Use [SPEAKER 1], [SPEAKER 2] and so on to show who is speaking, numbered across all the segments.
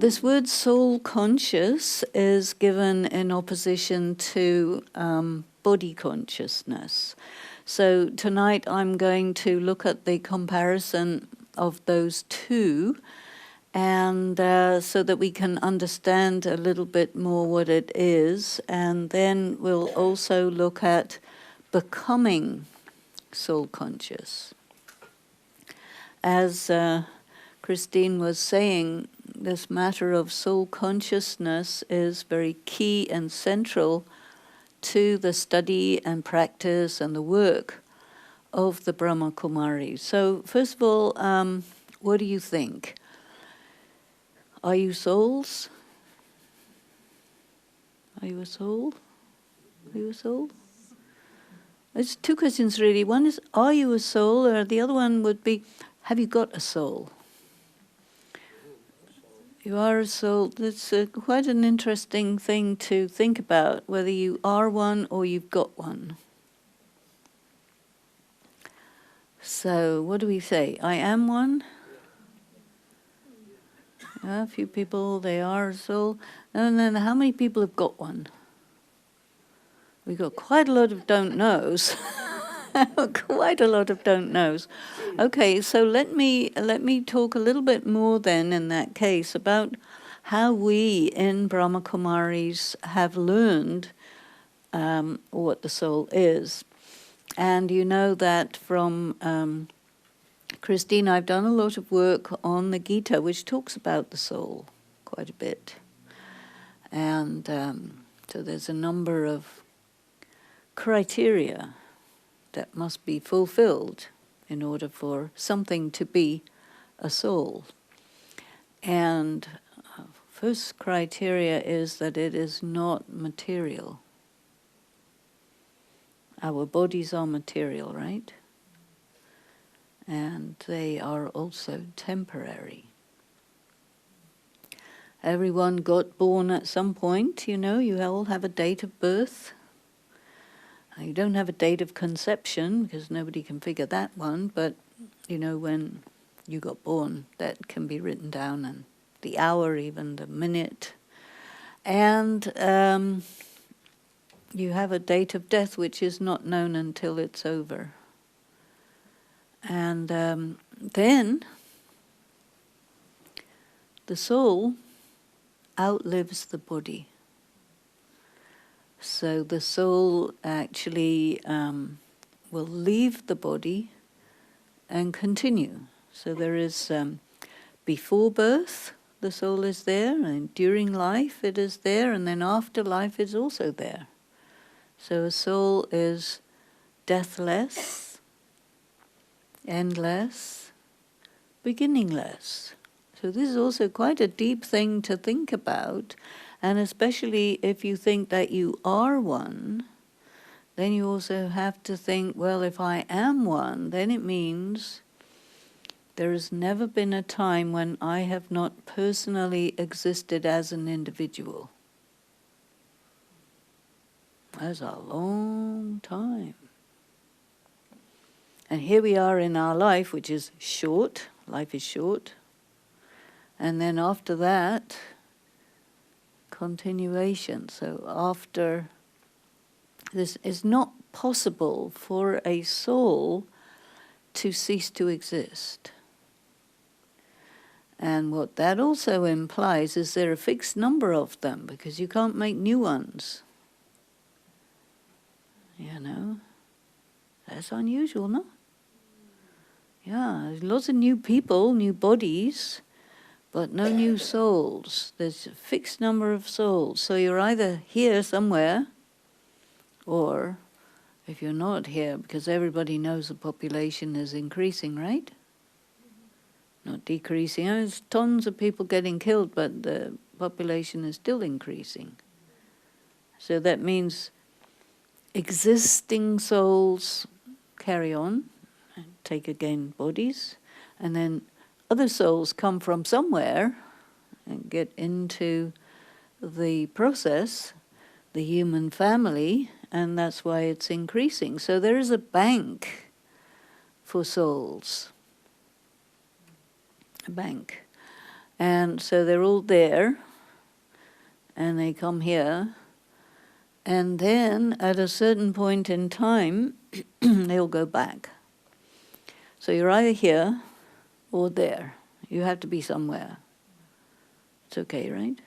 [SPEAKER 1] this word soul conscious is given in opposition to body consciousness. So tonight I'm going to look at the comparison of those two, and so that we can understand a little bit more what it is. And then we'll also look at becoming soul conscious. As Christine was saying, this matter of soul consciousness is very key and central to the study and practice and the work of the Brahma Kumaris. So first of all, what do you think? Are you souls? Are you a soul? Are you a soul? There's two questions really. One is, are you a soul? Or the other one would be, have you got a soul? You are a soul. That's quite an interesting thing to think about, whether you are one or you've got one. So what do we say? I am one? A few people, they are a soul. And then how many people have got one? We've got quite a lot of don't knows. Quite a lot of don't knows. Okay, so let me talk a little bit more then in that case about how we in Brahma Kumaris have learned what the soul is. And you know that from Christine, I've done a lot of work on the Gita, which talks about the soul quite a bit. And so there's a number of criteria that must be fulfilled in order for something to be a soul. And first criteria is that it is not material. Our bodies are material, right? And they are also temporary. Everyone got born at some point, you know, you all have a date of birth. You don't have a date of conception, because nobody can figure that one, but, you know, when you got born, that can be written down, and the hour, even the minute. And you have a date of death, which is not known until it's over. And then the soul outlives the body. So the soul actually will leave the body and continue. So there is, before birth, the soul is there, and during life it is there, and then after life it's also there. So a soul is deathless, endless, beginningless. So this is also quite a deep thing to think about. And especially if you think that you are one, then you also have to think, well, if I am one, then it means there has never been a time when I have not personally existed as an individual. That's a long time. And here we are in our life, which is short. Life is short. And then after that, continuation. So after this, is not possible for a soul to cease to exist. And what that also implies is there are a fixed number of them, because you can't make new ones. You know, that's unusual, no? Yeah, lots of new people, new bodies, but no new souls. There's a fixed number of souls. So you're either here somewhere, or if you're not here, because everybody knows the population is increasing, right? Not decreasing. There's tons of people getting killed, but the population is still increasing. So that means existing souls carry on, and take again bodies, and then other souls come from somewhere and get into the process, the human family, and that's why it's increasing. So there is a bank for souls. A bank. And so they're all there, and they come here, and then at a certain point in time, they'll go back. So you're either here or there. You have to be somewhere. It's okay, right?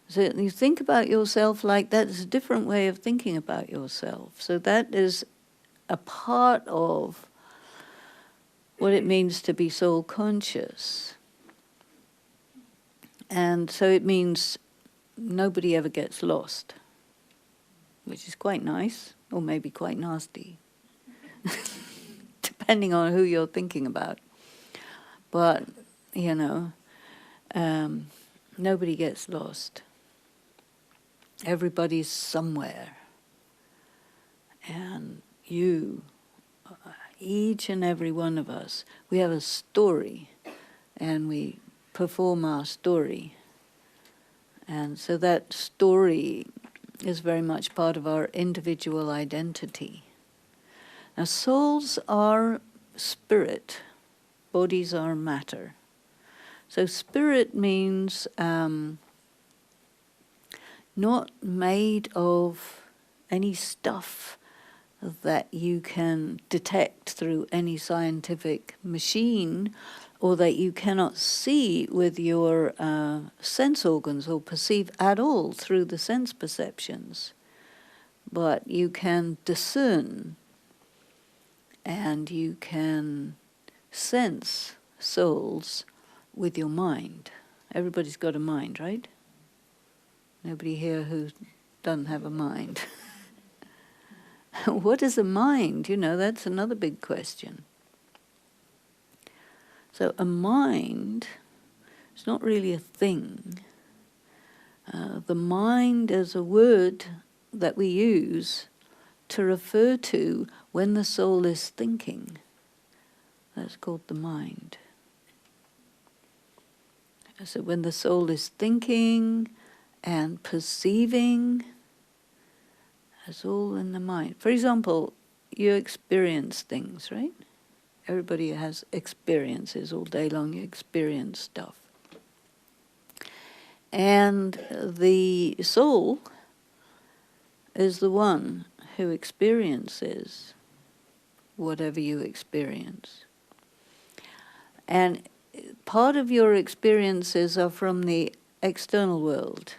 [SPEAKER 1] So you think about yourself like that. It's a different way of thinking about yourself. So that is a part of what it means to be soul conscious. And so it means nobody ever gets lost, which is quite nice, or maybe quite nasty, depending on who you're thinking about. But, you know, nobody gets lost. Everybody's somewhere. And you, each and every one of us, we have a story, and we perform our story. And so that story is very much part of our individual identity. Now, souls are spirit, bodies are matter. So spirit means not made of any stuff that you can detect through any scientific machine, or that you cannot see with your sense organs or perceive at all through the sense perceptions. But you can discern, and you can sense souls with your mind. Everybody's got a mind, right? Nobody here who doesn't have a mind. What is a mind? You know, that's another big question. So a mind is not really a thing. The mind is a word that we use to refer to when the soul is thinking. That's called the mind. So when the soul is thinking and perceiving, it's all in the mind. For example, you experience things, right? Everybody has experiences all day long. You experience stuff. And the soul is the one who experiences whatever you experience. And part of your experiences are from the external world.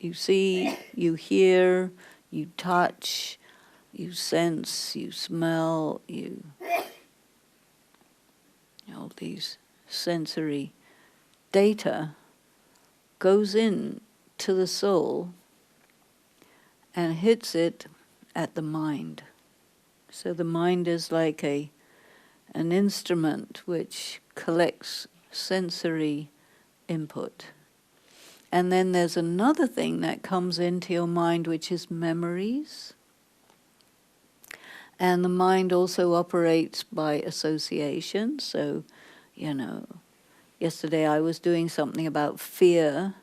[SPEAKER 1] You see, you hear, you touch, you sense, you smell, all these sensory data goes in to the soul and hits it at the mind. So the mind is like an instrument which collects sensory input. And then there's another thing that comes into your mind, which is memories. And the mind also operates by association. So, you know, yesterday I was doing something about fear.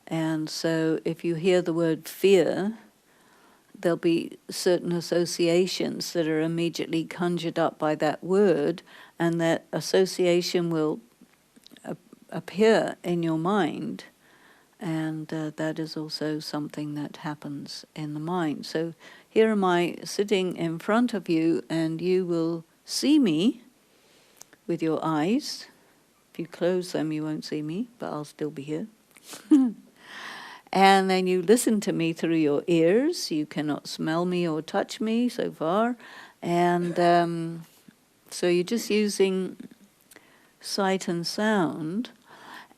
[SPEAKER 1] And so if you hear the word fear, there'll be certain associations that are immediately conjured up by that word, and that association will appear in your mind. And that is also something that happens in the mind. So here am I sitting in front of you, and you will see me with your eyes. If you close them, you won't see me, but I'll still be here. And then you listen to me through your ears. You cannot smell me or touch me so far. And so you're just using sight and sound.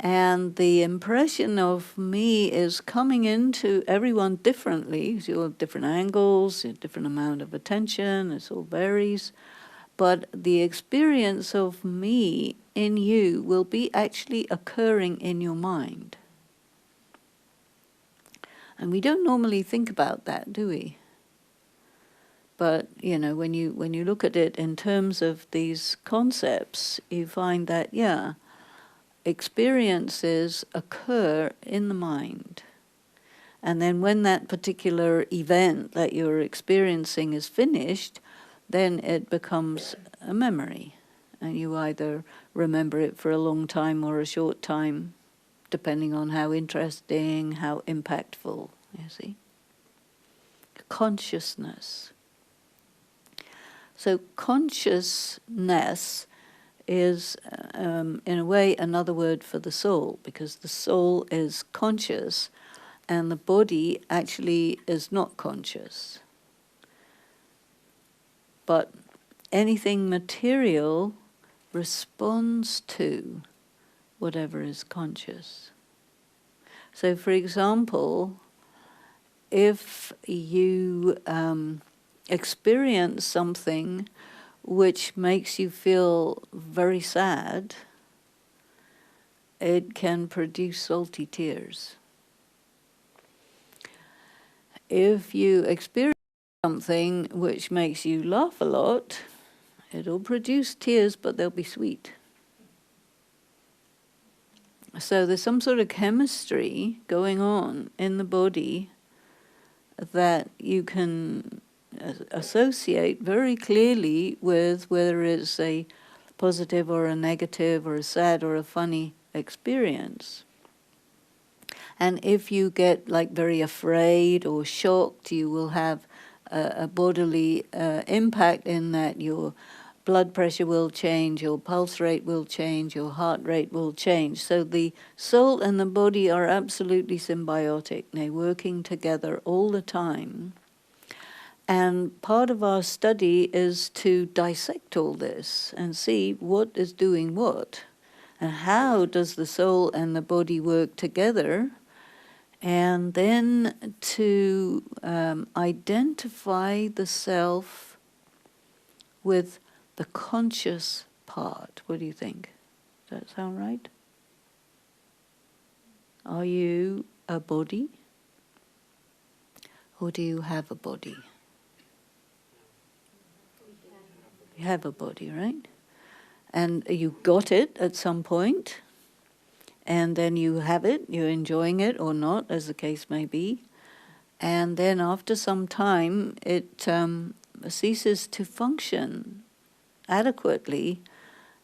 [SPEAKER 1] And the impression of me is coming into everyone differently. So you have different angles, a different amount of attention, it all varies. But the experience of me in you will be actually occurring in your mind. And we don't normally think about that, do we? But, you know, when you look at it in terms of these concepts, you find that, yeah, experiences occur in the mind. And then when that particular event that you're experiencing is finished, then it becomes a memory. And you either remember it for a long time or a short time, depending on how interesting, how impactful, you see. Consciousness. So consciousness is, in a way, another word for the soul, because the soul is conscious and the body actually is not conscious. But anything material responds to whatever is conscious. So, for example, if you experience something which makes you feel very sad, it can produce salty tears. If you experience something which makes you laugh a lot, it'll produce tears, but they'll be sweet. So there's some sort of chemistry going on in the body that you can associate very clearly with whether it's a positive or a negative or a sad or a funny experience. And if you get like very afraid or shocked, you will have a bodily impact in that your blood pressure will change, your pulse rate will change, your heart rate will change. So the soul and the body are absolutely symbiotic. They're working together all the time. And part of our study is to dissect all this and see what is doing what, and how does the soul and the body work together, and then to identify the self with the conscious part. What do you think? Does that sound right? Are you a body? Or do you have a body? You have a body, right? And you got it at some point, and then you have it, you're enjoying it or not, as the case may be. And then after some time, it ceases to function adequately,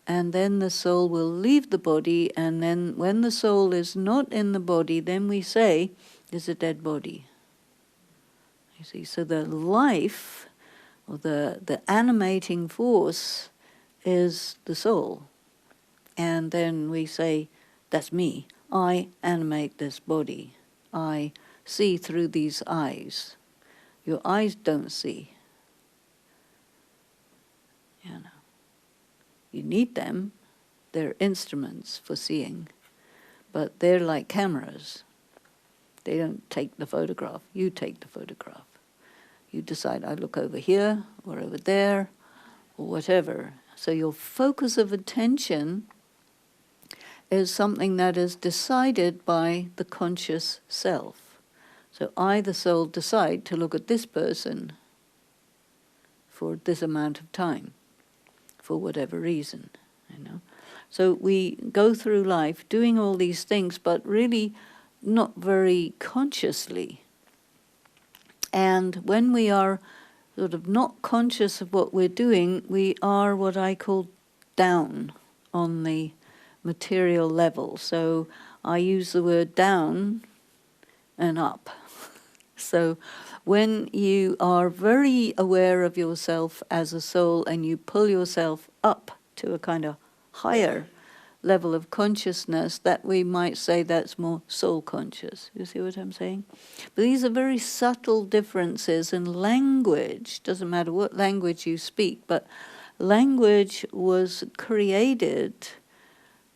[SPEAKER 1] and then the soul will leave the body, and then when the soul is not in the body, then we say, there's a dead body. You see, so the life, or the animating force, is the soul. And then we say, that's me. I animate this body. I see through these eyes. Your eyes don't see. You know. You need them. They're instruments for seeing. But they're like cameras. They don't take the photograph. You take the photograph. You decide, I look over here, or over there, or whatever. So your focus of attention is something that is decided by the conscious self. So I, the soul, decide to look at this person for this amount of time, for whatever reason, you know. So we go through life doing all these things, but really not very consciously. And when we are sort of not conscious of what we're doing, we are what I call down on the material level. So I use the word down and up. So when you are very aware of yourself as a soul and you pull yourself up to a kind of higher level of consciousness, that we might say that's more soul conscious. You see what I'm saying? But these are very subtle differences in language. Doesn't matter what language you speak, but language was created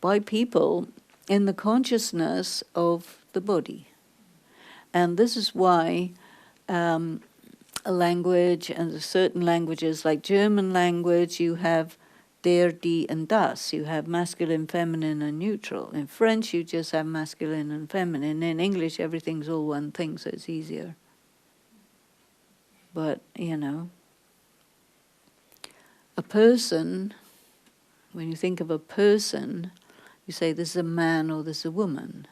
[SPEAKER 1] by people in the consciousness of the body. And this is why a language, and certain languages like German language, you have der, die, and das. You have masculine, feminine, and neutral. In French, you just have masculine and feminine. In English, everything's all one thing, so it's easier. But, you know, a person, when you think of a person, you say this is a man or this is a woman.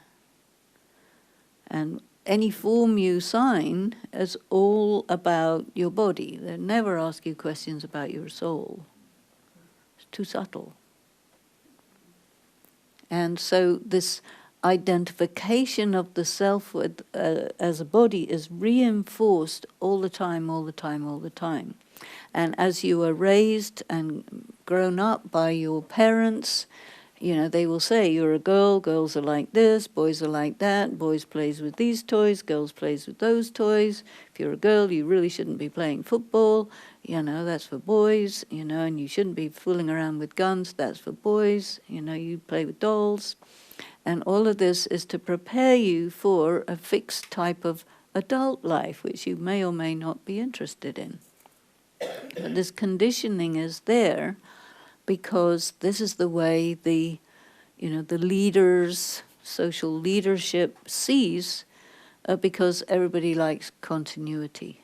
[SPEAKER 1] And any form you sign is all about your body. They never ask you questions about your soul. It's too subtle. And so this identification of the self with, as a body is reinforced all the time, all the time, all the time. And as you are raised and grown up by your parents, you know, they will say, you're a girl, girls are like this, boys are like that, boys plays with these toys, girls plays with those toys. If you're a girl, you really shouldn't be playing football, you know, that's for boys, you know, and you shouldn't be fooling around with guns, that's for boys, you know, you play with dolls. And all of this is to prepare you for a fixed type of adult life, which you may or may not be interested in. But this conditioning is there because this is the way the, you know, the leaders, social leadership sees, because everybody likes continuity.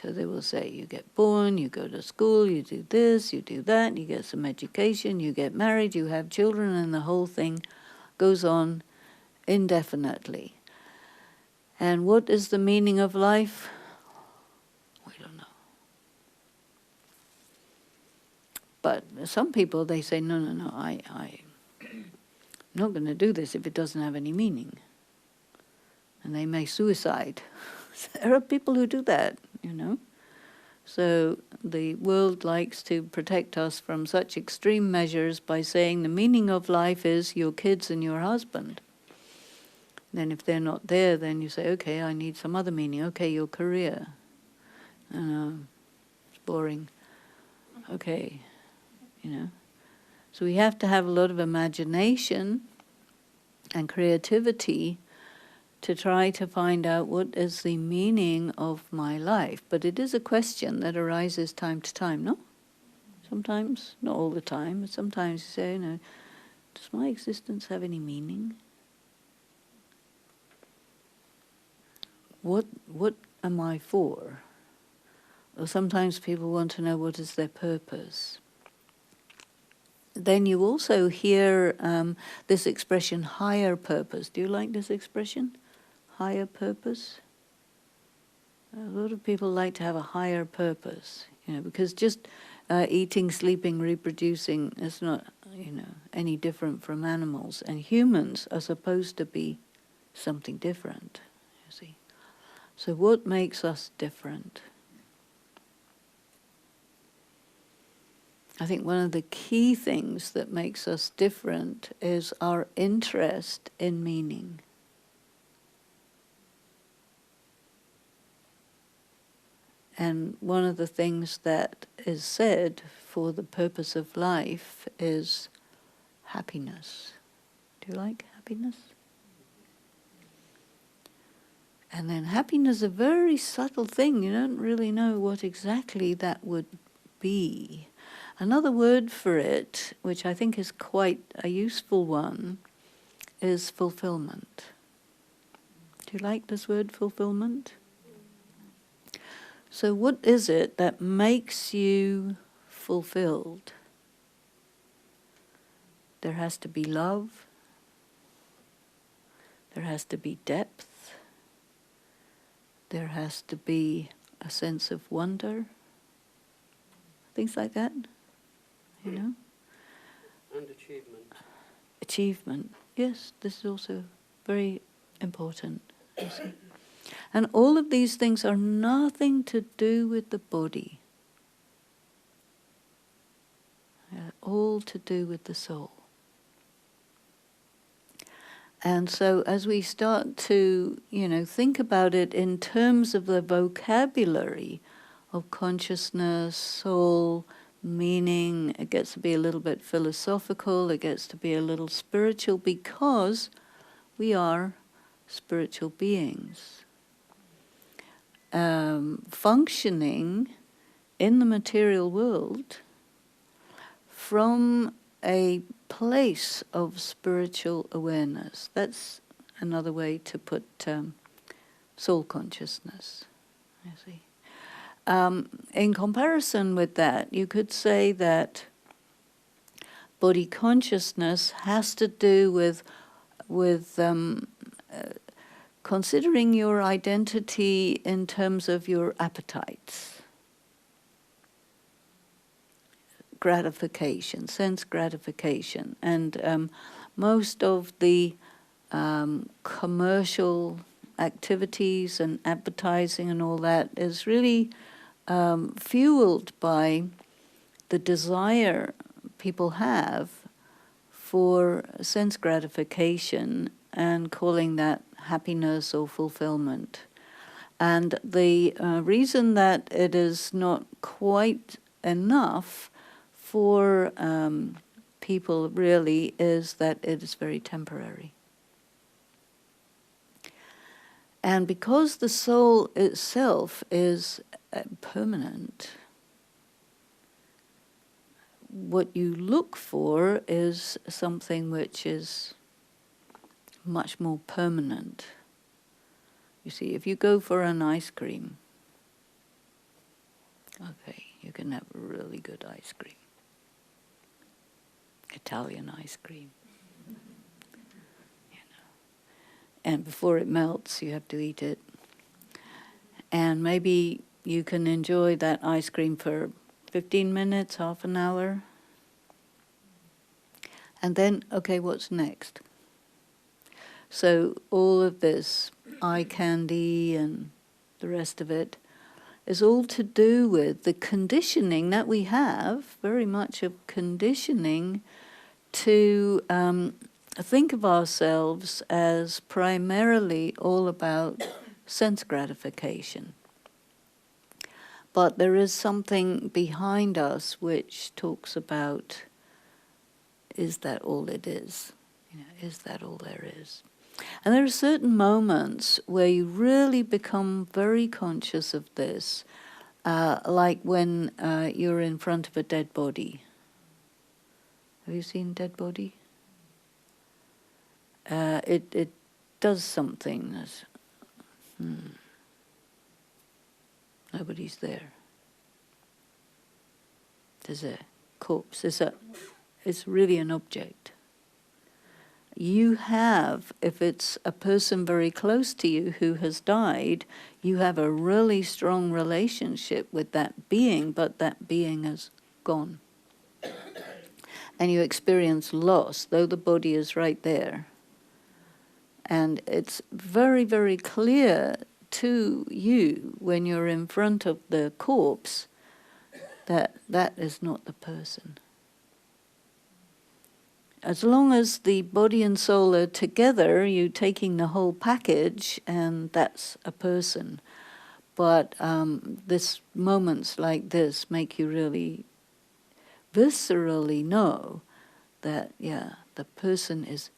[SPEAKER 1] So they will say, you get born, you go to school, you do this, you do that, you get some education, you get married, you have children, and the whole thing goes on indefinitely. And what is the meaning of life? We don't know. But some people, they say, no, I'm not going to do this if it doesn't have any meaning. And they may suicide. There are people who do that, you know. So the world likes to protect us from such extreme measures by saying the meaning of life is your kids and your husband. Then if they're not there, then you say, okay, I need some other meaning. Okay, your career. It's boring. Okay, you know. So we have to have a lot of imagination and creativity to try to find out what is the meaning of my life. But it is a question that arises time to time, no? Sometimes, not all the time, but sometimes you say, you know, does my existence have any meaning? What am I for? Or sometimes people want to know what is their purpose. Then you also hear this expression, higher purpose. Do you like this expression? Higher purpose? A lot of people like to have a higher purpose, you know, because just eating, sleeping, reproducing is not, you know, any different from animals. And humans are supposed to be something different, you see. So what makes us different? I think one of the key things that makes us different is our interest in meaning. And one of the things that is said for the purpose of life is happiness. Do you like happiness? And then happiness is a very subtle thing. You don't really know what exactly that would be. Another word for it, which I think is quite a useful one, is fulfillment. Do you like this word, fulfillment? So what is it that makes you fulfilled? There has to be love. There has to be depth. There has to be a sense of wonder. Things like that, you know?
[SPEAKER 2] And achievement.
[SPEAKER 1] Achievement, yes, this is also very important, you see. And all of these things are nothing to do with the body. They're all to do with the soul. And so as we start to, you know, think about it in terms of the vocabulary of consciousness, soul, meaning, it gets to be a little bit philosophical, it gets to be a little spiritual, because we are spiritual beings. Functioning in the material world from a place of spiritual awareness. That's another way to put soul consciousness, you see. In comparison with that, you could say that body consciousness has to do with considering your identity in terms of your appetites. gratification, sense gratification. And most of the commercial activities and advertising and all that is really fueled by the desire people have for sense gratification and calling that happiness or fulfillment. And the reason that it is not quite enough for people really is that it is very temporary. And because the soul itself is permanent, what you look for is something which is much more permanent. You see, if you go for an ice cream, okay, you can have really good ice cream. Italian ice cream. And before it melts, you have to eat it. And maybe you can enjoy that ice cream for 15 minutes, half an hour. And then, okay, what's next? So all of this eye candy and the rest of it is all to do with the conditioning that we have, very much of conditioning to think of ourselves as primarily all about sense gratification. But there is something behind us which talks about, is that all it is? Is that all there is? And there are certain moments where you really become very conscious of this, like when you're in front of a dead body. Have you seen dead body? It does something. Nobody's there. There's a corpse. It's really an object. You have, if it's a person very close to you who has died, you have a really strong relationship with that being, but that being has gone. And you experience loss, though the body is right there. And it's very, very clear to you when you're in front of the corpse that that is not the person. As long as the body and soul are together, you're taking the whole package, and that's a person. But this moments like this make you really viscerally know that, yeah, the person is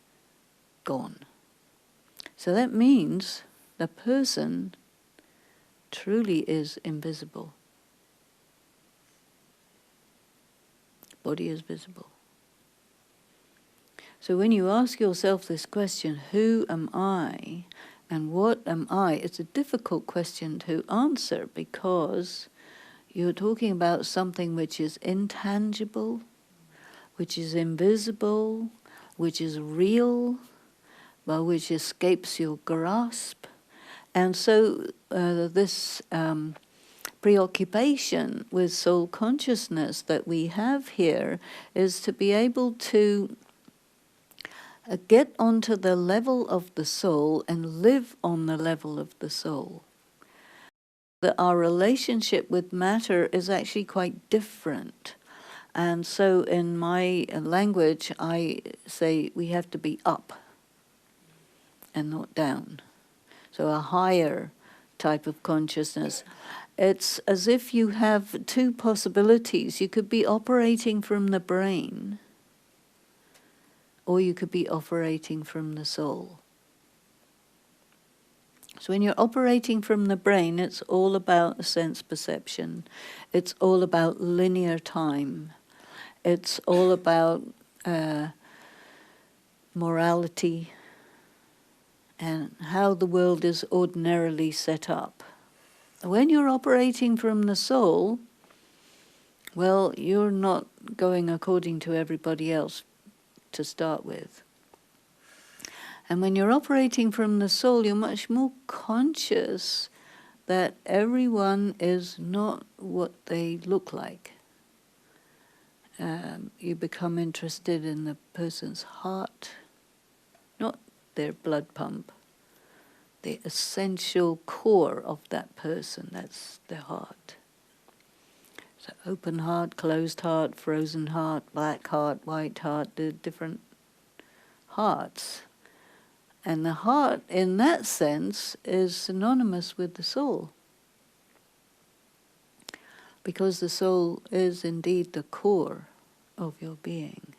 [SPEAKER 1] gone. So that means the person truly is invisible. Body is visible. So when you ask yourself this question, who am I and what am I? It's a difficult question to answer because you're talking about something which is intangible, which is invisible, which is real, but which escapes your grasp. And so this preoccupation with soul consciousness that we have here is to be able to get onto the level of the soul and live on the level of the soul. That our relationship with matter is actually quite different. And so in my language, I say we have to be up and not down. So a higher type of consciousness. It's as if you have two possibilities. You could be operating from the brain, or you could be operating from the soul. So when you're operating from the brain, it's all about sense perception. It's all about linear time. It's all about morality and how the world is ordinarily set up. When you're operating from the soul, well, you're not going according to everybody else to start with. And when you're operating from the soul, you're much more conscious that everyone is not what they look like. you become interested in the person's heart, not their blood pump, the essential core of that person, that's their heart. So open heart, closed heart, frozen heart, black heart, white heart, the different hearts. And the heart, in that sense, is synonymous with the soul. Because the soul is indeed the core of your being.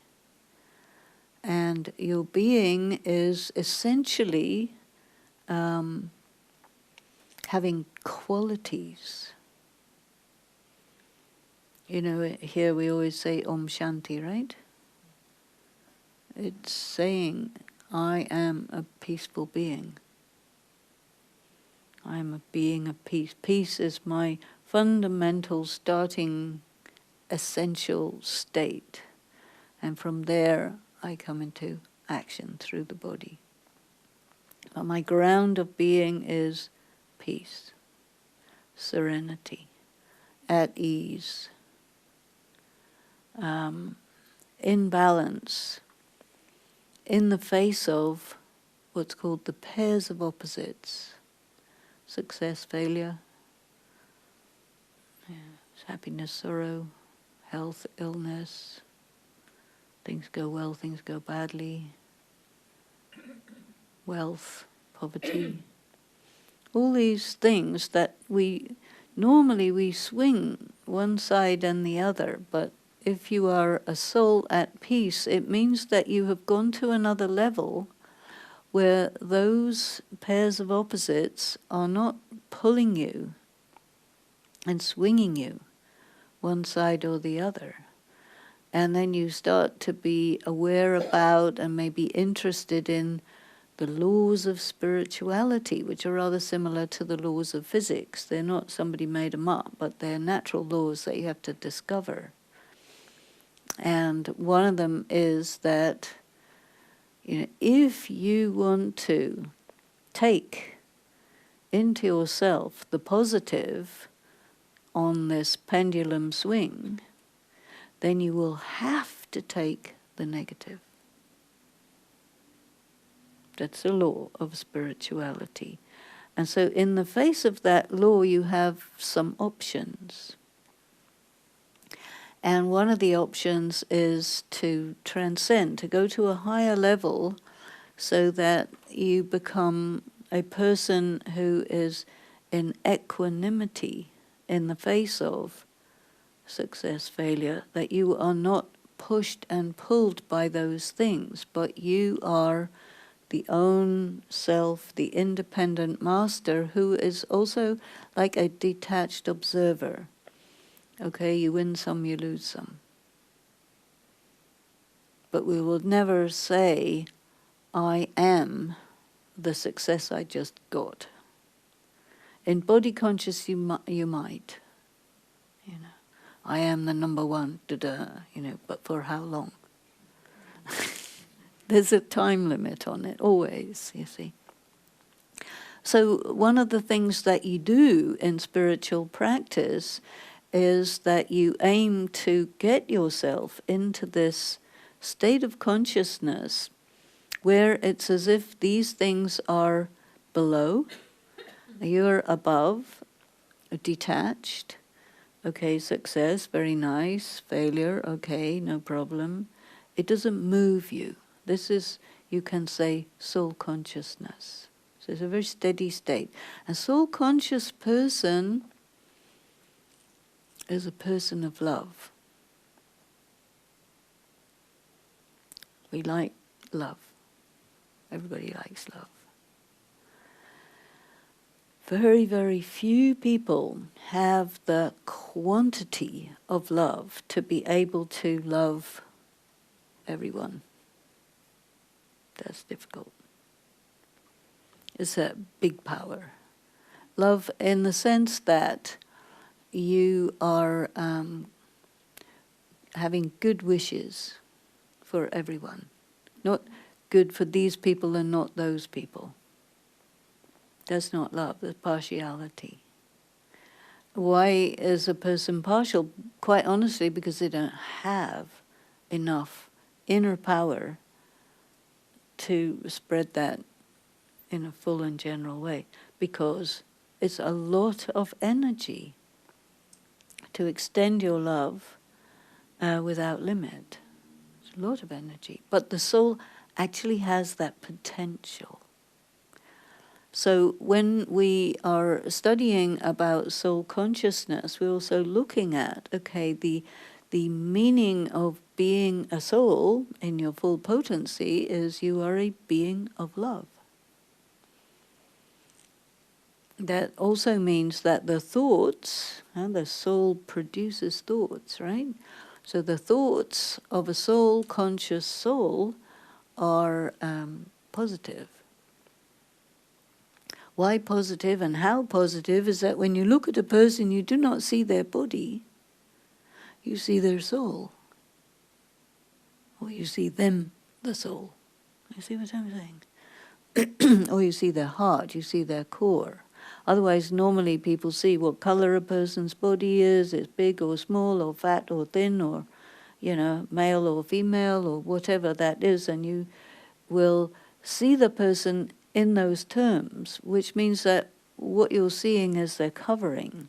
[SPEAKER 1] And your being is essentially having qualities. You know, here we always say Om Shanti, right? It's saying, I am a peaceful being. I am a being of peace. Peace is my fundamental starting essential state. And from there, I come into action through the body. But my ground of being is peace, serenity, at ease, in balance, in the face of what's called the pairs of opposites. Success, failure, happiness, sorrow, health, illness, things go well, things go badly, wealth, poverty, all these things that normally we swing one side and the other, but if you are a soul at peace, it means that you have gone to another level where those pairs of opposites are not pulling you and swinging you one side or the other. And then you start to be aware about and maybe interested in the laws of spirituality, which are rather similar to the laws of physics. They're not somebody made them up, but they're natural laws that you have to discover. And one of them is that, you know, if you want to take into yourself the positive on this pendulum swing, then you will have to take the negative. That's the law of spirituality. And so in the face of that law, you have some options. And one of the options is to transcend, to go to a higher level so that you become a person who is in equanimity in the face of success, failure, that you are not pushed and pulled by those things, but you are the own self, the independent master who is also like a detached observer. Okay, you win some, you lose some. But we will never say, I am the success I just got. In body conscious you might, you know. I am the number one, you know, but for how long? There's a time limit on it, always, you see. So one of the things that you do in spiritual practice is that you aim to get yourself into this state of consciousness where it's as if these things are below, you're above, detached. Okay, success, very nice. Failure, okay, no problem. It doesn't move you. This is, you can say, soul consciousness. So it's a very steady state. A soul-conscious person is a person of love. We like love. Everybody likes love. Very, very few people have the quantity of love to be able to love everyone. That's difficult. It's a big power. Love in the sense that you are having good wishes for everyone. Not good for these people and not those people. That's not love, that's partiality. Why is a person partial? Quite honestly, because they don't have enough inner power to spread that in a full and general way, because it's a lot of energy to extend your love without limit. It's a lot of energy. But the soul actually has that potential. So when we are studying about soul consciousness, we're also looking at, okay, the meaning of being a soul in your full potency is you are a being of love. That also means that the thoughts, and the soul produces thoughts, right? So the thoughts of a soul, conscious soul, are positive. Why positive and how positive is that when you look at a person, you do not see their body, you see their soul. Or you see them, the soul. You see what I'm saying? Or you see their heart, you see their core. Otherwise, normally people see what color a person's body is, it's big or small, or fat or thin, or, male or female, or whatever that is, and you will see the person in those terms, which means that what you're seeing is their covering,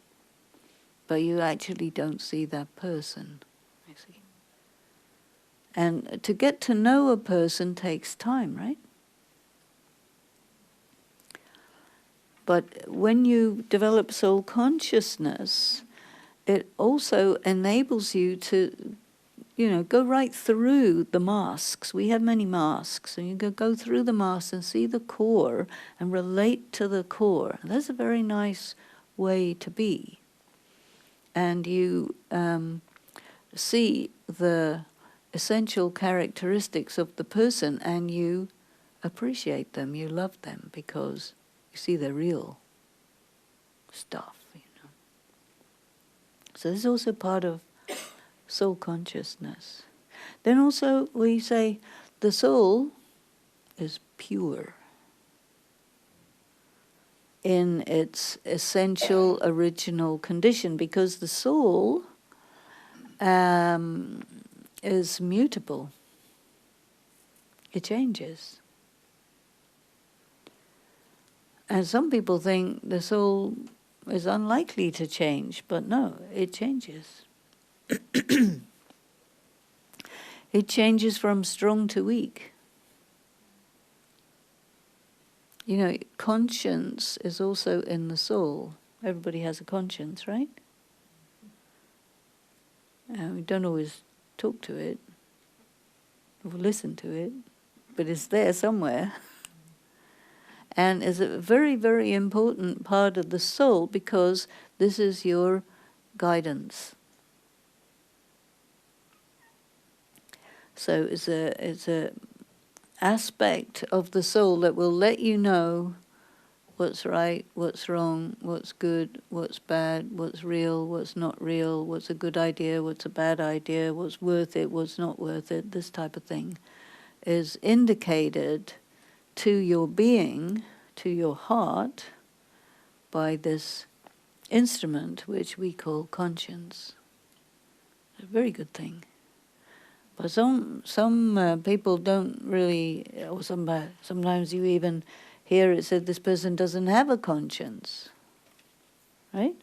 [SPEAKER 1] but you actually don't see that person, you see. And to get to know a person takes time, right? But when you develop soul consciousness, it also enables you to, go right through the masks. We have many masks, and you go through the masks and see the core and relate to the core. That's a very nice way to be. And you see the essential characteristics of the person, and you appreciate them, you love them, because you see the real stuff, So this is also part of soul consciousness. Then also we say the soul is pure in its essential original condition, because the soul is mutable. It changes. And some people think the soul is unlikely to change, but no, it changes. It changes from strong to weak. Conscience is also in the soul. Everybody has a conscience, right? We don't always talk to it or listen to it, but it's there somewhere. And is a very, very important part of the soul, because this is your guidance. So it's a aspect of the soul that will let you know what's right, what's wrong, what's good, what's bad, what's real, what's not real, what's a good idea, what's a bad idea, what's worth it, what's not worth it. This type of thing is indicated to your being, to your heart, by this instrument which we call conscience. A very good thing. But some people don't really, or sometimes you even hear it said this person doesn't have a conscience, right?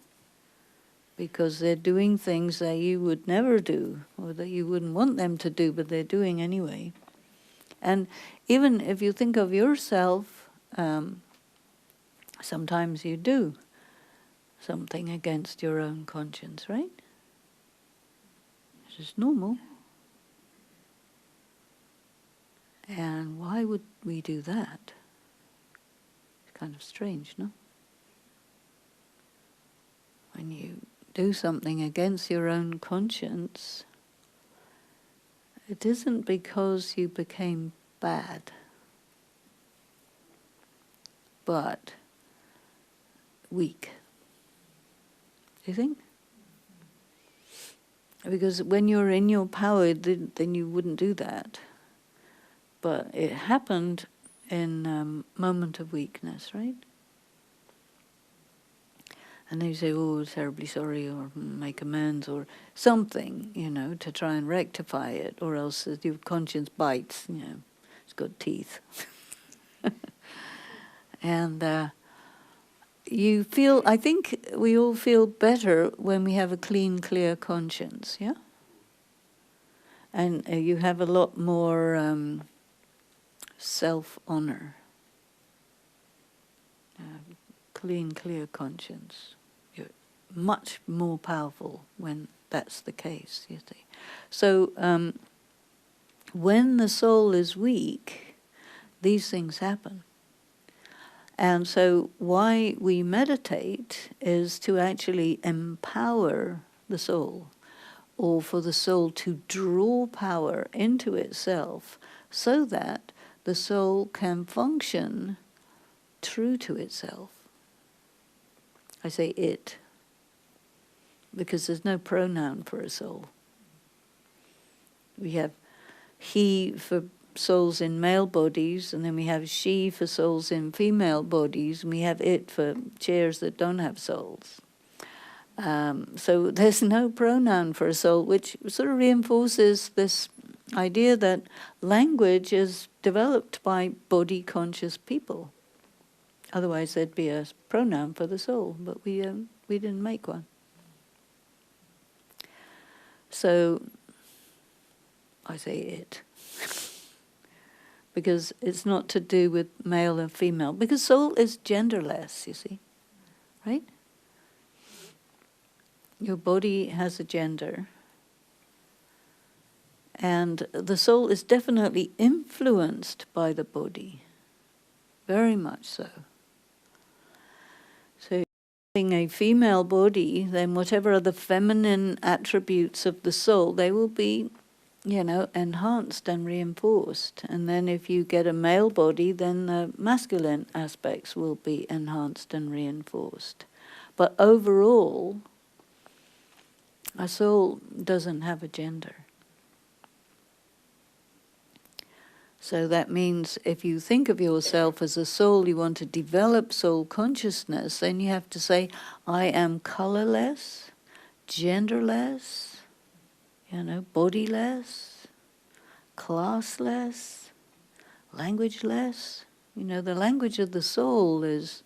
[SPEAKER 1] Because they're doing things that you would never do, or that you wouldn't want them to do, but they're doing anyway. And even if you think of yourself, sometimes you do something against your own conscience, right? It's just normal. And why would we do that? It's kind of strange, no? When you do something against your own conscience, it isn't because you became bad, but weak. Do you think? Because when you're in your power, then you wouldn't do that. But it happened in a moment of weakness, right? And then you say, oh, terribly sorry, or make amends, or something, to try and rectify it, or else your conscience bites, it's got teeth. And you feel, I think we all feel better when we have a clean, clear conscience, yeah? And you have a lot more self-honor. Clean, clear conscience. You're much more powerful when that's the case, you see. So when the soul is weak, these things happen. And so why we meditate is to actually empower the soul, or for the soul to draw power into itself so that the soul can function true to itself. I say it, because there's no pronoun for a soul. We have he for souls in male bodies, and then we have she for souls in female bodies, and we have it for chairs that don't have souls. So there's no pronoun for a soul, which sort of reinforces this idea that language is developed by body-conscious people. Otherwise there'd be a pronoun for the soul, but we didn't make one. So I say it. Because it's not to do with male and female. Because soul is genderless, you see. Right? Your body has a gender. And the soul is definitely influenced by the body. Very much so. So having a female body, then whatever are the feminine attributes of the soul, they will be enhanced and reinforced. And then if you get a male body, then the masculine aspects will be enhanced and reinforced. But overall, a soul doesn't have a gender. So that means if you think of yourself as a soul, you want to develop soul consciousness, then you have to say, I am colorless, genderless, bodiless, classless, languageless. The language of the soul is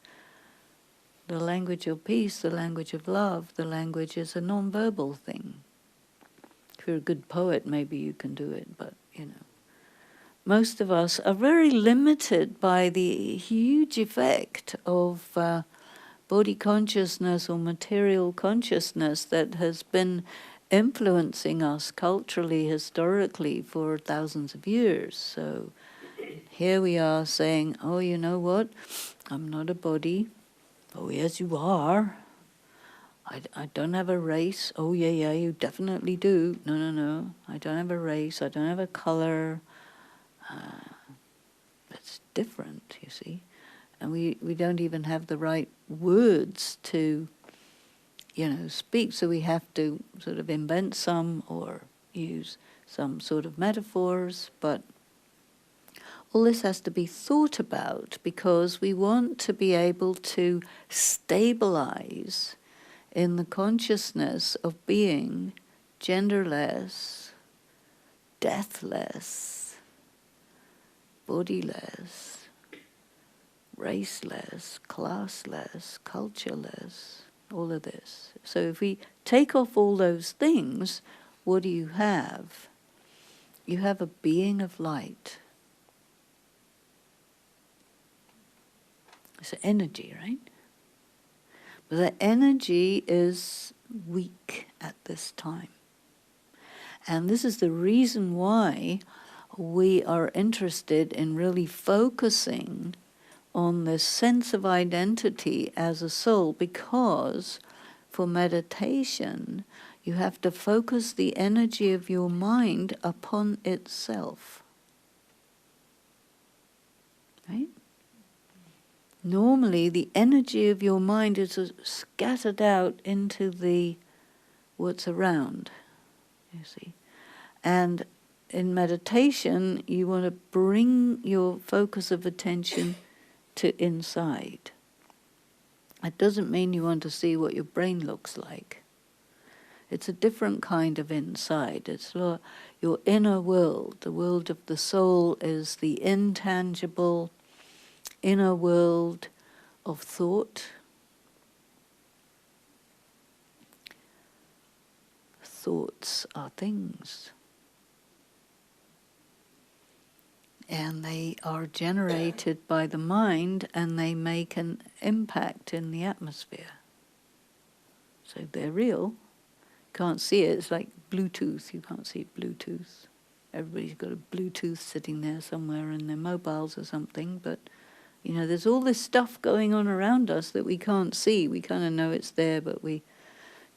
[SPEAKER 1] the language of peace, the language of love. The language is a non-verbal thing. If you're a good poet, maybe you can do it, but, Most of us are very limited by the huge effect of body consciousness or material consciousness that has been influencing us culturally, historically, for thousands of years. So here we are saying, oh, you know what? I'm not a body. Oh, yes, you are. I don't have a race. Oh, yeah, you definitely do. No. I don't have a race. I don't have a color. That's different, you see. And we don't even have the right words to speak, so we have to sort of invent some or use some sort of metaphors, but all this has to be thought about because we want to be able to stabilize in the consciousness of being genderless, deathless, bodiless, raceless, classless, cultureless, all of this. So if we take off all those things, what do you have? You have a being of light. It's energy, right? But the energy is weak at this time. And this is the reason why we are interested in really focusing on this sense of identity as a soul, because for meditation you have to focus the energy of your mind upon itself. Right? Normally the energy of your mind is scattered out into what's around, you see. And in meditation you want to bring your focus of attention to inside. It doesn't mean you want to see what your brain looks like. It's a different kind of inside. It's your inner world. The world of the soul is the intangible inner world of thought. Thoughts are things. And they are generated by the mind, and they make an impact in the atmosphere. So they're real. Can't see it. It's like Bluetooth. You can't see Bluetooth. Everybody's got a Bluetooth sitting there somewhere in their mobiles or something. But, you know, there's all this stuff going on around us that we can't see. We kind of know it's there, but we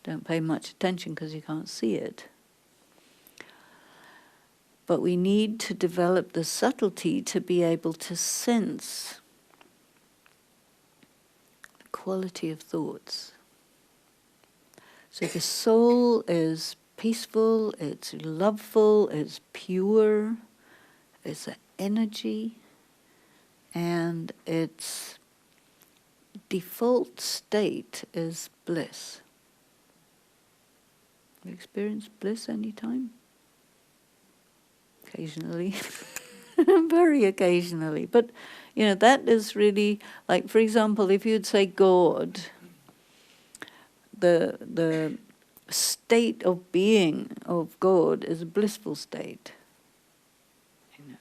[SPEAKER 1] don't pay much attention because you can't see it. But we need to develop the subtlety to be able to sense the quality of thoughts. So the soul is peaceful, it's loveful, it's pure, it's an energy, and its default state is bliss. You experience bliss anytime? Occasionally, very occasionally. But, you know, that is really, like, for example, if you'd say God, the state of being of God is a blissful state. You know.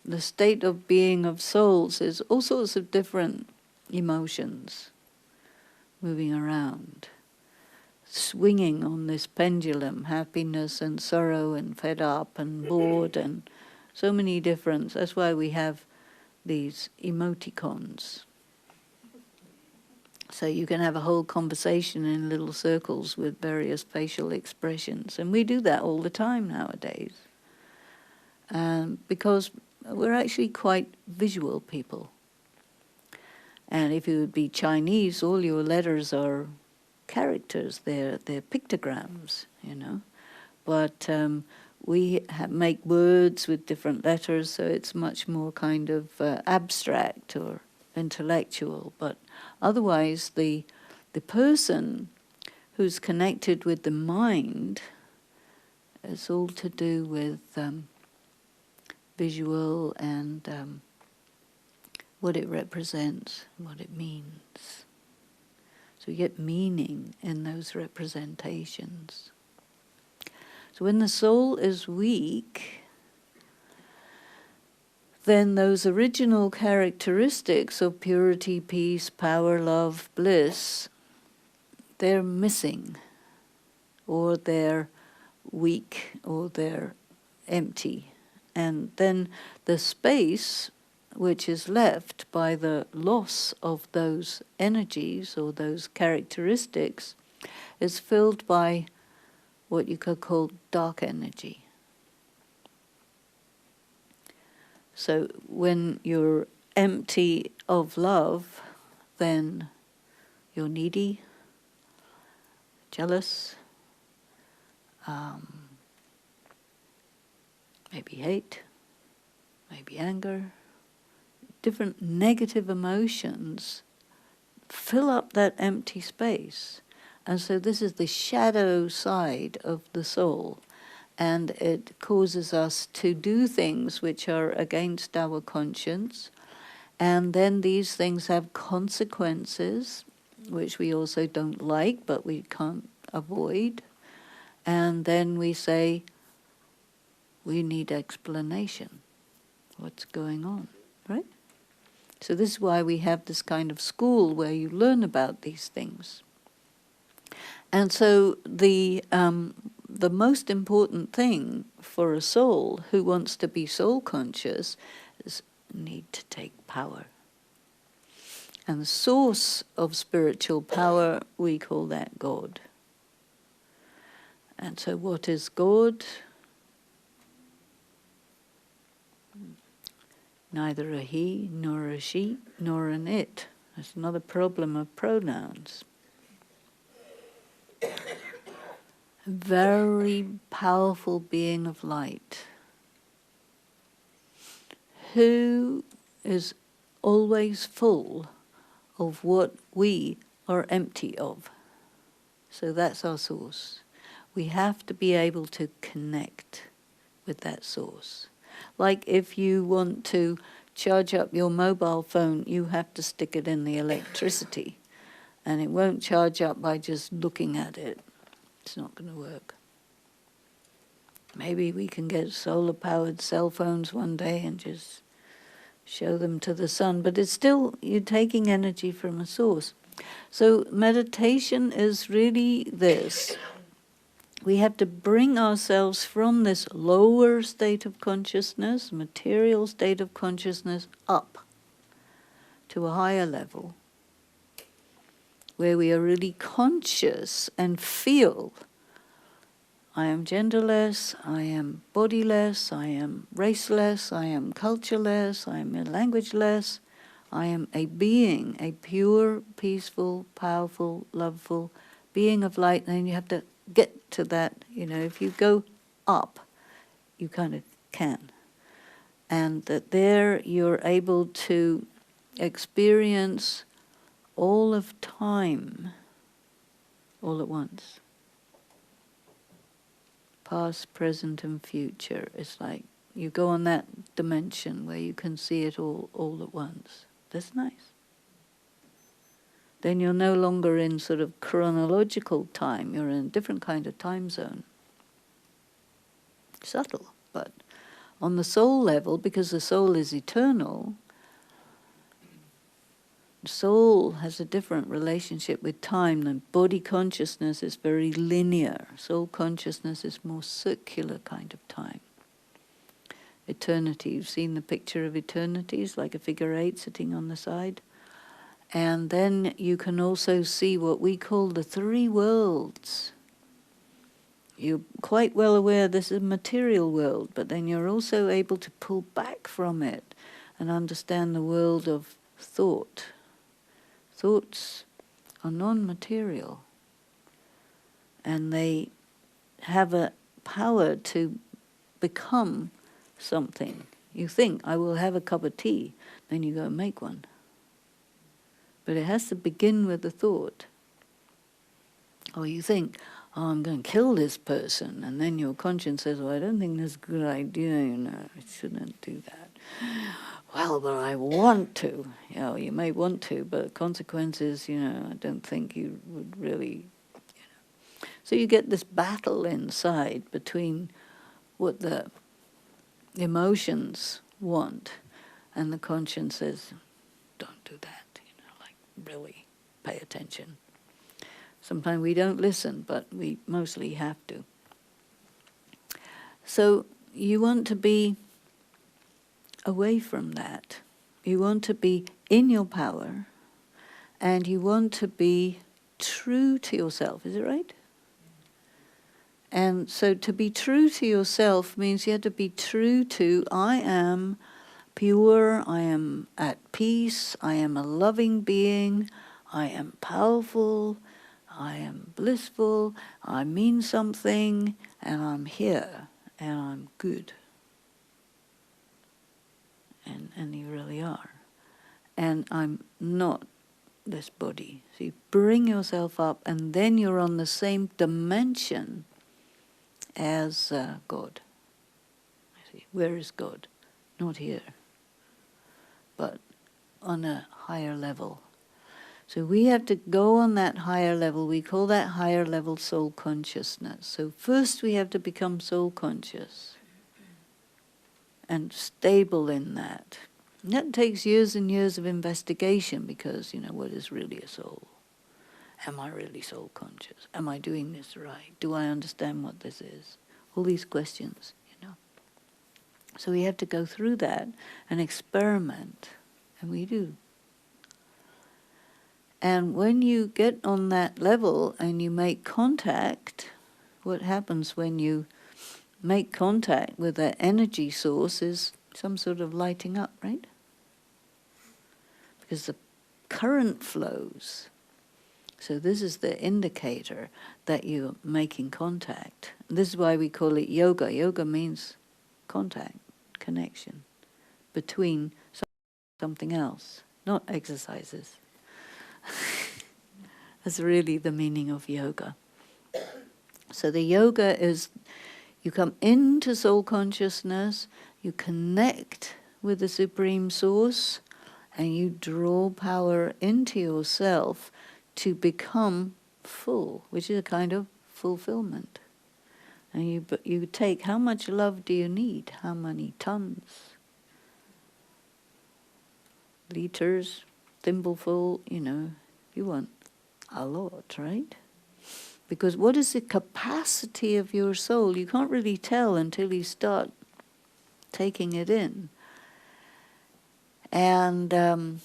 [SPEAKER 1] The state of being of souls is all sorts of different emotions moving around, swinging on this pendulum, happiness and sorrow and fed up and bored and so many different. That's why we have these emoticons. So you can have a whole conversation in little circles with various facial expressions. And we do that all the time nowadays. Because we're actually quite visual people. And if you would be Chinese, all your letters are characters, they're pictograms, you know. But we make words with different letters, so it's much more kind of abstract or intellectual. But otherwise, the person who's connected with the mind is all to do with visual and what it represents, what it means. So you get meaning in those representations. So when the soul is weak, then those original characteristics of purity, peace, power, love, bliss, they're missing, or they're weak, or they're empty. And then the space which is left by the loss of those energies or those characteristics is filled by what you could call dark energy. So when you're empty of love, then you're needy, jealous, maybe hate, maybe anger. Different negative emotions fill up that empty space. And so this is the shadow side of the soul. And it causes us to do things which are against our conscience. And then these things have consequences, which we also don't like, but we can't avoid. And then we say, we need explanation. What's going on, right? So this is why we have this kind of school where you learn about these things. And so the most important thing for a soul who wants to be soul conscious is need to take power. And the source of spiritual power, we call that God. And so what is God? Neither a he, nor a she, nor an it. That's another problem of pronouns. A very powerful being of light who is always full of what we are empty of. So that's our source. We have to be able to connect with that source. Like if you want to charge up your mobile phone, you have to stick it in the electricity. And it won't charge up by just looking at it. It's not going to work. Maybe we can get solar-powered cell phones one day and just show them to the sun. But it's still, you're taking energy from a source. So meditation is really this. We have to bring ourselves from this lower state of consciousness, material state of consciousness, up to a higher level, where we are really conscious and feel, I am genderless, I am bodiless, I am raceless, I am cultureless, I am languageless, I am a being, a pure, peaceful, powerful, loveful being of light. And you have to get to that, if you go up, you kind of can. And that there you're able to experience all of time all at once. Past, present, and future. It's like you go on that dimension where you can see it all at once. That's nice. Then you're no longer in sort of chronological time. You're in a different kind of time zone. Subtle, but on the soul level, because the soul is eternal, the soul has a different relationship with time than body consciousness is very linear. Soul consciousness is more circular kind of time. Eternity, you've seen the picture of eternity, it's like a figure 8 sitting on the side. And then you can also see what we call the three worlds. You're quite well aware this is a material world, but then you're also able to pull back from it and understand the world of thought. Thoughts are non-material, and they have a power to become something. You think, I will have a cup of tea, then you go and make one. But it has to begin with the thought. Or you think, oh, I'm going to kill this person, and then your conscience says, well, I don't think that's a good idea, I shouldn't do that. Well, but I want to. You may want to, but the consequences, I don't think you would really, So you get this battle inside between what the emotions want, and the conscience says, don't do that, really pay attention. Sometimes we don't listen, but we mostly have to. So you want to be away from that. You want to be in your power, and you want to be true to yourself. Is it right? And so to be true to yourself means you have to be true to, I am pure, I am at peace, I am a loving being, I am powerful, I am blissful, I mean something, and I'm here, and I'm good. And you really are. And I'm not this body. So you bring yourself up, and then you're on the same dimension as God. I see. Where is God? Not here, but on a higher level. So we have to go on that higher level. We call that higher level soul consciousness. So first we have to become soul conscious and stable in that. And that takes years and years of investigation because, what is really a soul? Am I really soul conscious? Am I doing this right? Do I understand what this is? All these questions, So we have to go through that and experiment, and we do. And when you get on that level and you make contact, what happens when you make contact with that energy source is some sort of lighting up, right? Because the current flows. So this is the indicator that you're making contact. This is why we call it yoga. Yoga means contact, connection between something else, not exercises. That's really the meaning of yoga. So the yoga is, you come into soul consciousness, you connect with the Supreme Source, and you draw power into yourself to become full, which is a kind of fulfillment. And you take, how much love do you need? How many tons? Liters, thimbleful, you want a lot, right? Because what is the capacity of your soul? You can't really tell until you start taking it in. And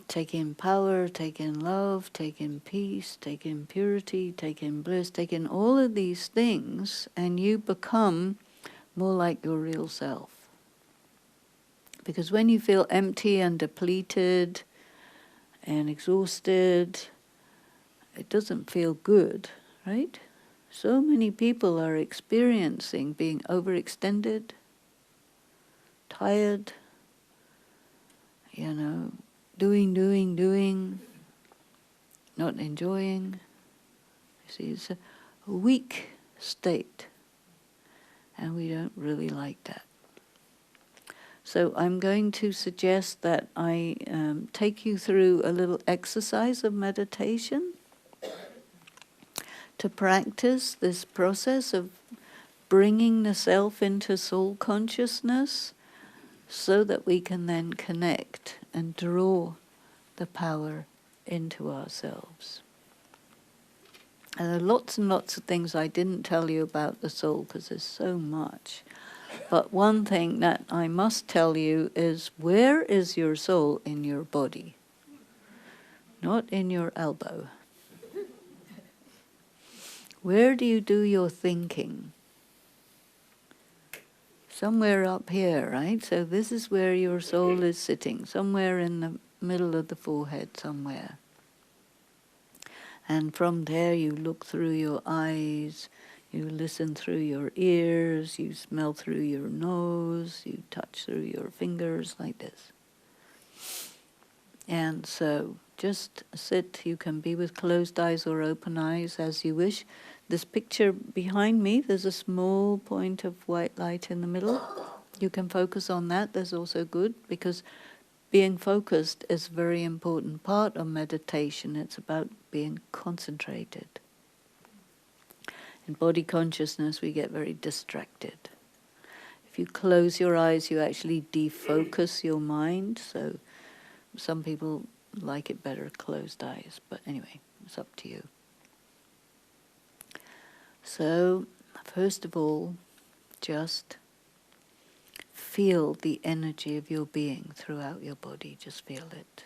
[SPEAKER 1] take in power, take in love, take in peace, take in purity, take in bliss, take in all of these things, and you become more like your real self. Because when you feel empty and depleted and exhausted, it doesn't feel good, right? So many people are experiencing being overextended, tired, doing, not enjoying. You see, it's a weak state, and we don't really like that. So I'm going to suggest that I take you through a little exercise of meditation to practice this process of bringing the self into soul consciousness, so that we can then connect and draw the power into ourselves. And there are lots and lots of things I didn't tell you about the soul, because there's so much. But one thing that I must tell you is, where is your soul in your body? Not in your elbow. Where do you do your thinking? Somewhere up here, right? So this is where your soul is sitting, somewhere in the middle of the forehead somewhere. And from there you look through your eyes, you listen through your ears, you smell through your nose, you touch through your fingers like this. And so just sit, you can be with closed eyes or open eyes as you wish. This picture behind me, there's a small point of white light in the middle. You can focus on that, that's also good, because being focused is a very important part of meditation. It's about being concentrated. In body consciousness, we get very distracted. If you close your eyes, you actually defocus your mind, so some people like it better closed eyes, but anyway, it's up to you. So, first of all, just feel the energy of your being throughout your body. Just feel it.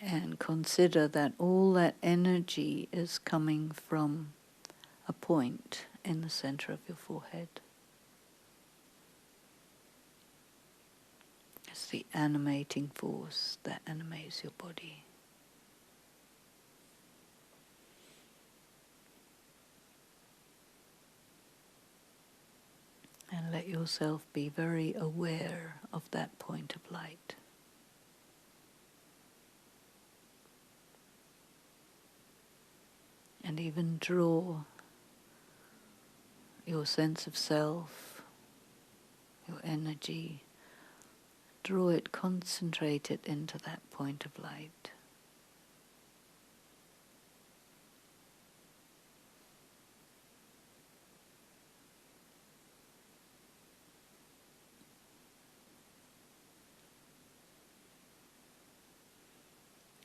[SPEAKER 1] And consider that all that energy is coming from a point in the center of your forehead. It's the animating force that animates your body. And let yourself be very aware of that point of light. And even draw your sense of self, your energy, draw it, concentrate it into that point of light.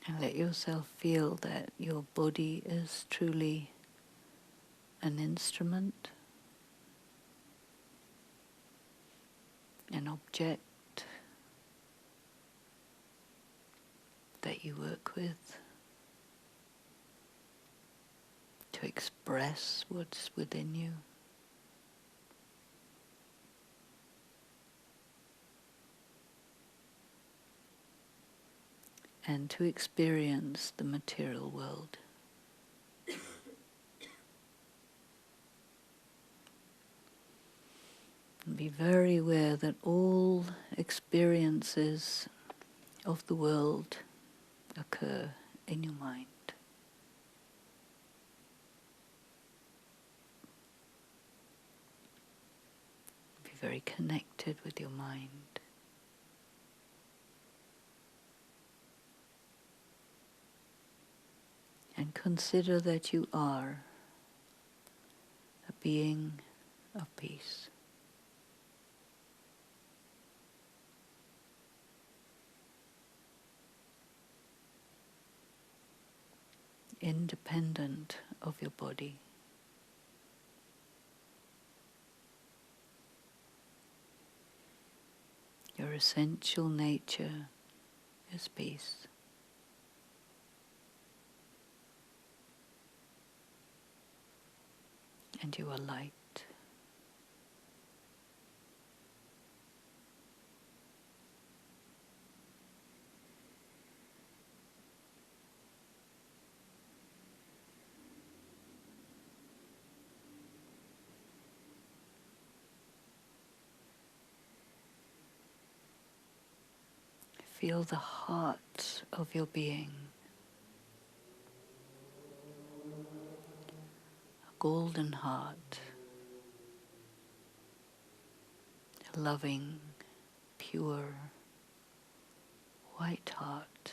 [SPEAKER 1] And let yourself feel that your body is truly an instrument, an object that you work with to express what's within you. And to experience the material world. Be very aware that all experiences of the world occur in your mind. Be very connected with your mind. And consider that you are a being of peace. Independent of your body. Your essential nature is peace. And you are light. Feel the heart of your being, a golden heart, a loving, pure, white heart.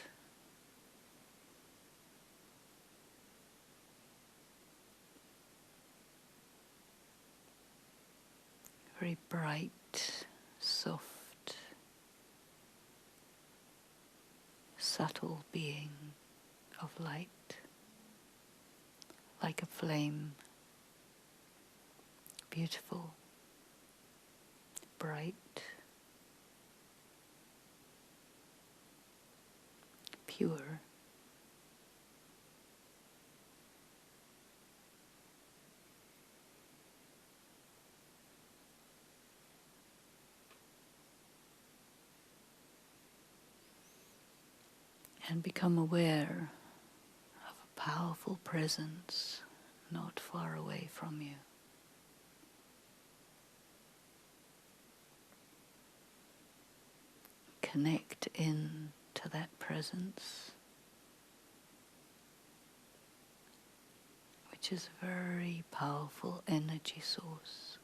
[SPEAKER 1] Very bright, soft, subtle being of light, like a flame, beautiful, bright, pure. And become aware of a powerful presence not far away from you. Connect in to that presence, which is a very powerful energy source.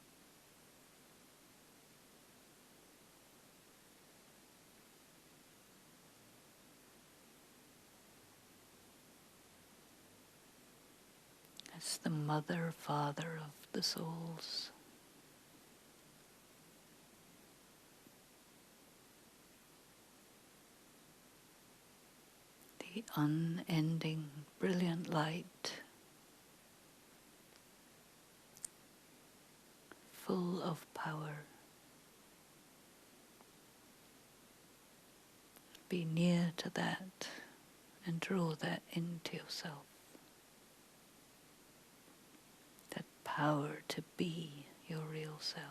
[SPEAKER 1] It's the mother, father of the souls. The unending, brilliant light, full of power. Be near to that and draw that into yourself. That power to be your real self.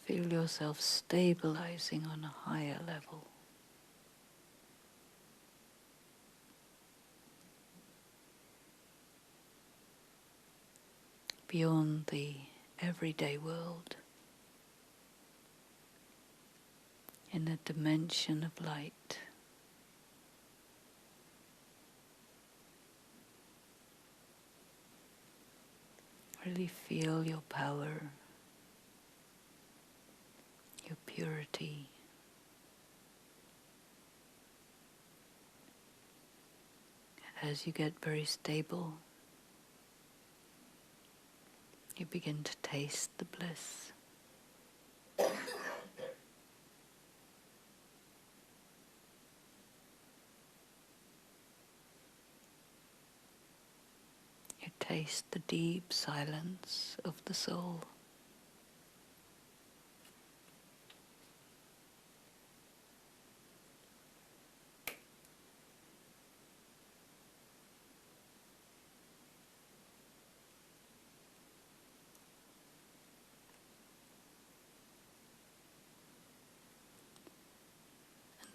[SPEAKER 1] Feel yourself stabilizing on a higher level. Beyond the everyday world, in a dimension of light. Really feel your power, your purity. And as you get very stable, you begin to taste the bliss. You taste the deep silence of the soul.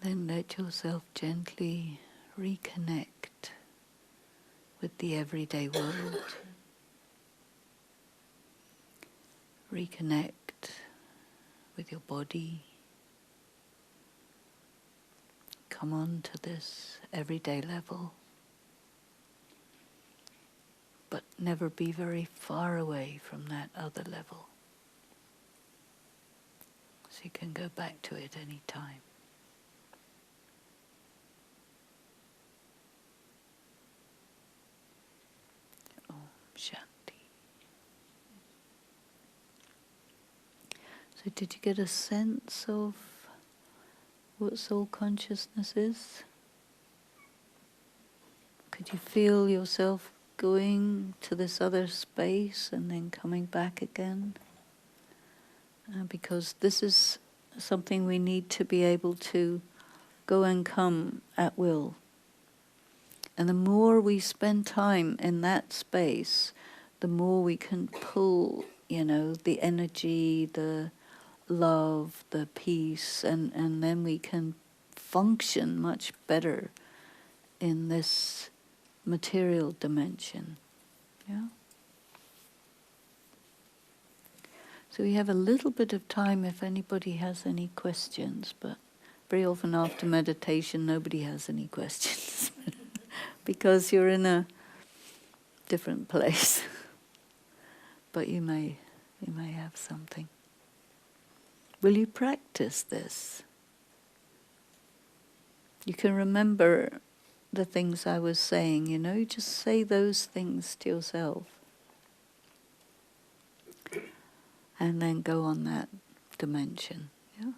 [SPEAKER 1] Then let yourself gently reconnect with the everyday world. Reconnect with your body. Come on to this everyday level, but never be very far away from that other level. So you can go back to it any time. Om Shanti. So did you get a sense of what soul consciousness is? Could you feel yourself going to this other space and then coming back again? Because this is something we need to be able to go and come at will. And the more we spend time in that space, the more we can pull, the energy, the love, the peace, and then we can function much better in this material dimension. Yeah? So we have a little bit of time if anybody has any questions, but very often after meditation nobody has any questions because you're in a different place. But you may have something. Will you practice this? You can remember the things I was saying, you just say those things to yourself. And then go on that dimension. Yeah?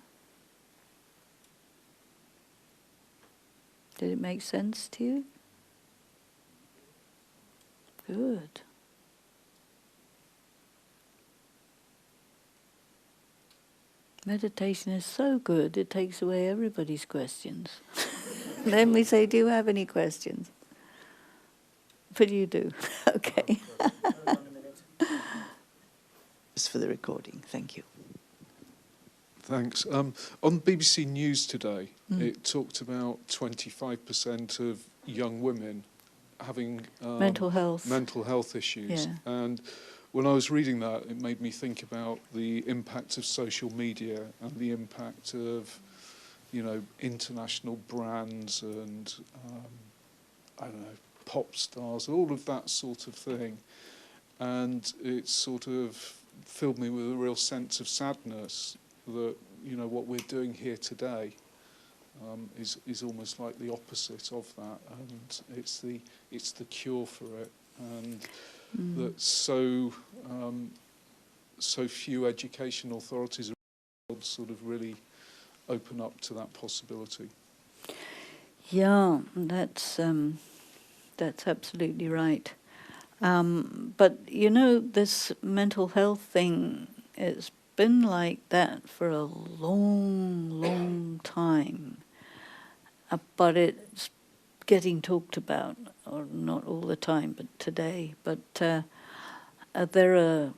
[SPEAKER 1] Did it make sense to you? Good. Meditation is so good, it takes away everybody's questions. Then we say, do you have any questions? But you do. Okay.
[SPEAKER 3] Just for the recording, thank you.
[SPEAKER 4] Thanks. On BBC News today, it talked about 25% of young women having
[SPEAKER 1] mental health
[SPEAKER 4] issues.
[SPEAKER 1] Yeah.
[SPEAKER 4] And when I was reading that, it made me think about the impact of social media and the impact of, international brands and, pop stars, all of that sort of thing. And it sort of filled me with a real sense of sadness that, what we're doing here today is almost like the opposite of that, and it's the cure for it, and that so few education authorities around the world sort of really open up to that possibility.
[SPEAKER 1] Yeah, that's absolutely right. But this mental health thing, it's been like that for a long, long time. But it's getting talked about, or not all the time, but today. But there are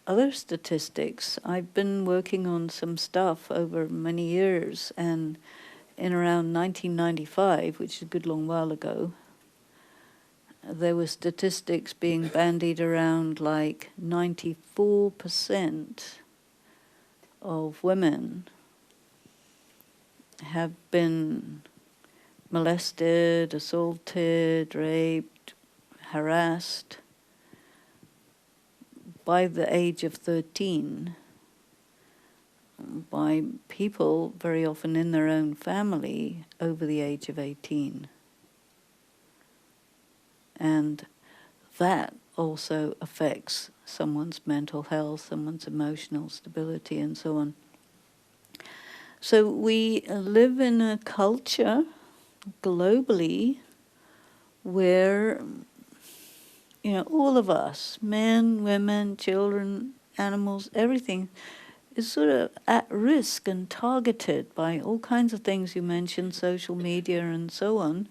[SPEAKER 1] other statistics. I've been working on some stuff over many years, and in around 1995, which is a good long while ago, there were statistics being bandied around like 94% of women have been molested, assaulted, raped, harassed by the age of 13 by people very often in their own family over the age of 18. And that also affects someone's mental health, someone's emotional stability, and so on. So we live in a culture globally where, all of us, men, women, children, animals, everything, is sort of at risk and targeted by all kinds of things you mentioned, social media and so on.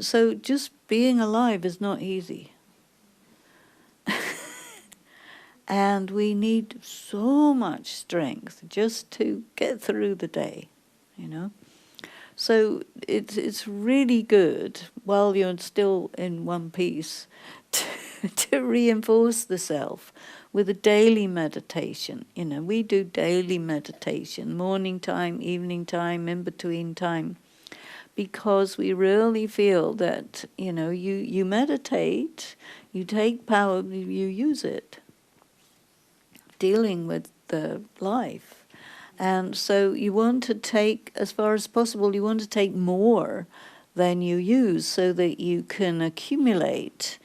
[SPEAKER 1] So just being alive is not easy. And we need so much strength just to get through the day. you know. So it's really good while you're still in one piece to reinforce the self with a daily meditation. You know, we do daily meditation, morning time, evening time, in between time, because we really feel that, you know, you meditate, you take power, you use it, dealing with the life. And so you want to take, as far as possible, you want to take more than you use so that you can accumulate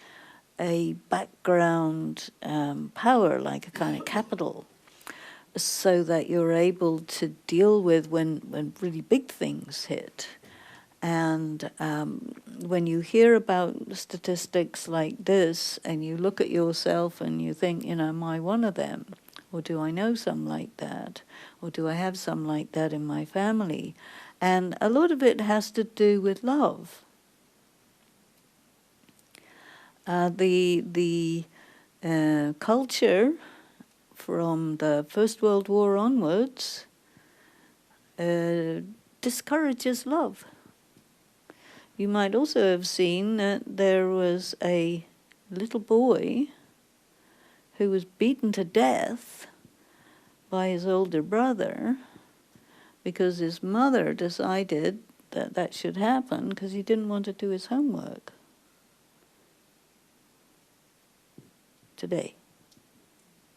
[SPEAKER 1] a background power, like a kind of capital, so that you're able to deal with when really big things hit. And when you hear about statistics like this and you look at yourself and you think, you know, am I one of them? Or do I know some like that? Or do I have some like that in my family? And a lot of it has to do with love. The culture from the First World War onwards discourages love. You might also have seen that there was a little boy who was beaten to death by his older brother because his mother decided that that should happen because he didn't want to do his homework. Today,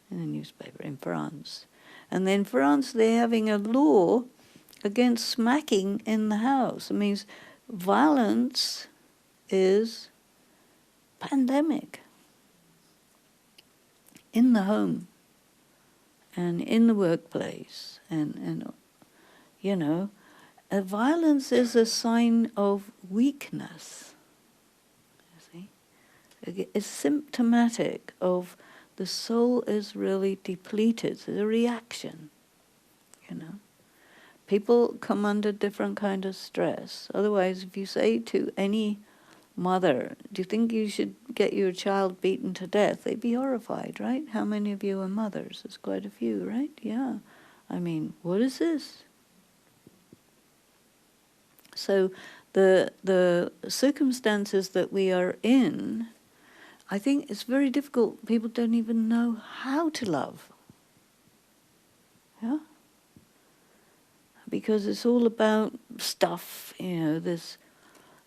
[SPEAKER 1] in the newspaper in France. And in France, they're having a law against smacking in the house. It means violence is pandemic in the home and in the workplace. And you know, violence is a sign of weakness. You see? It's symptomatic of the soul is really depleted. It's a reaction, you know. People come under different kind of stress. Otherwise, if you say to any mother, do you think you should get your child beaten to death? They'd be horrified, right? How many of you are mothers? There's quite a few, right? Yeah. I mean, what is this? So the circumstances that we are in, I think it's very difficult. People don't even know how to love. Yeah? Because it's all about stuff, you know, there's,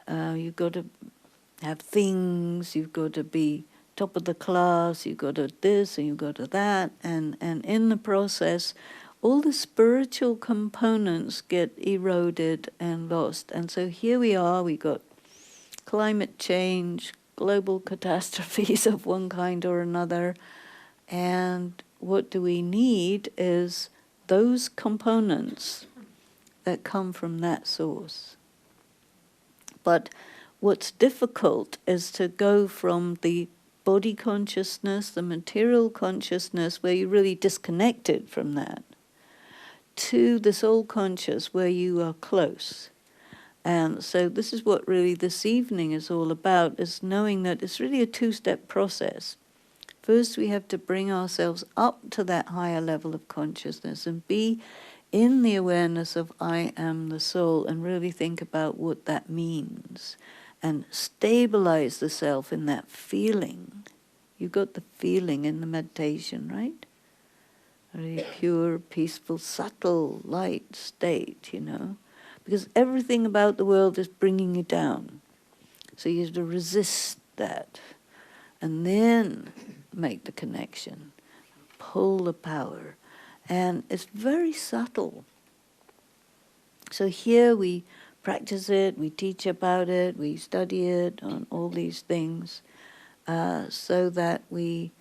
[SPEAKER 1] you've got to have things, you've got to be top of the class, you've got to this and you've got to that, and in the process, all the spiritual components get eroded and lost. And so here we are, we got climate change, global catastrophes of one kind or another, and what do we need is those components that come from that source. But what's difficult is to go from the body consciousness, the material consciousness, where you're really disconnected from that, to the soul conscious, where you are close. And so this is what really this evening is all about, is knowing that it's really a two-step process. First, we have to bring ourselves up to that higher level of consciousness and be in the awareness of I am the soul, and really think about what that means and stabilize the self in that feeling. You got the feeling in the meditation, right? Very pure, peaceful, subtle, light state, you know, because everything about the world is bringing you down. So you have to resist that and then make the connection, pull the power. And it's very subtle. So here we practice it, we teach about it, we study it on all these things, so that we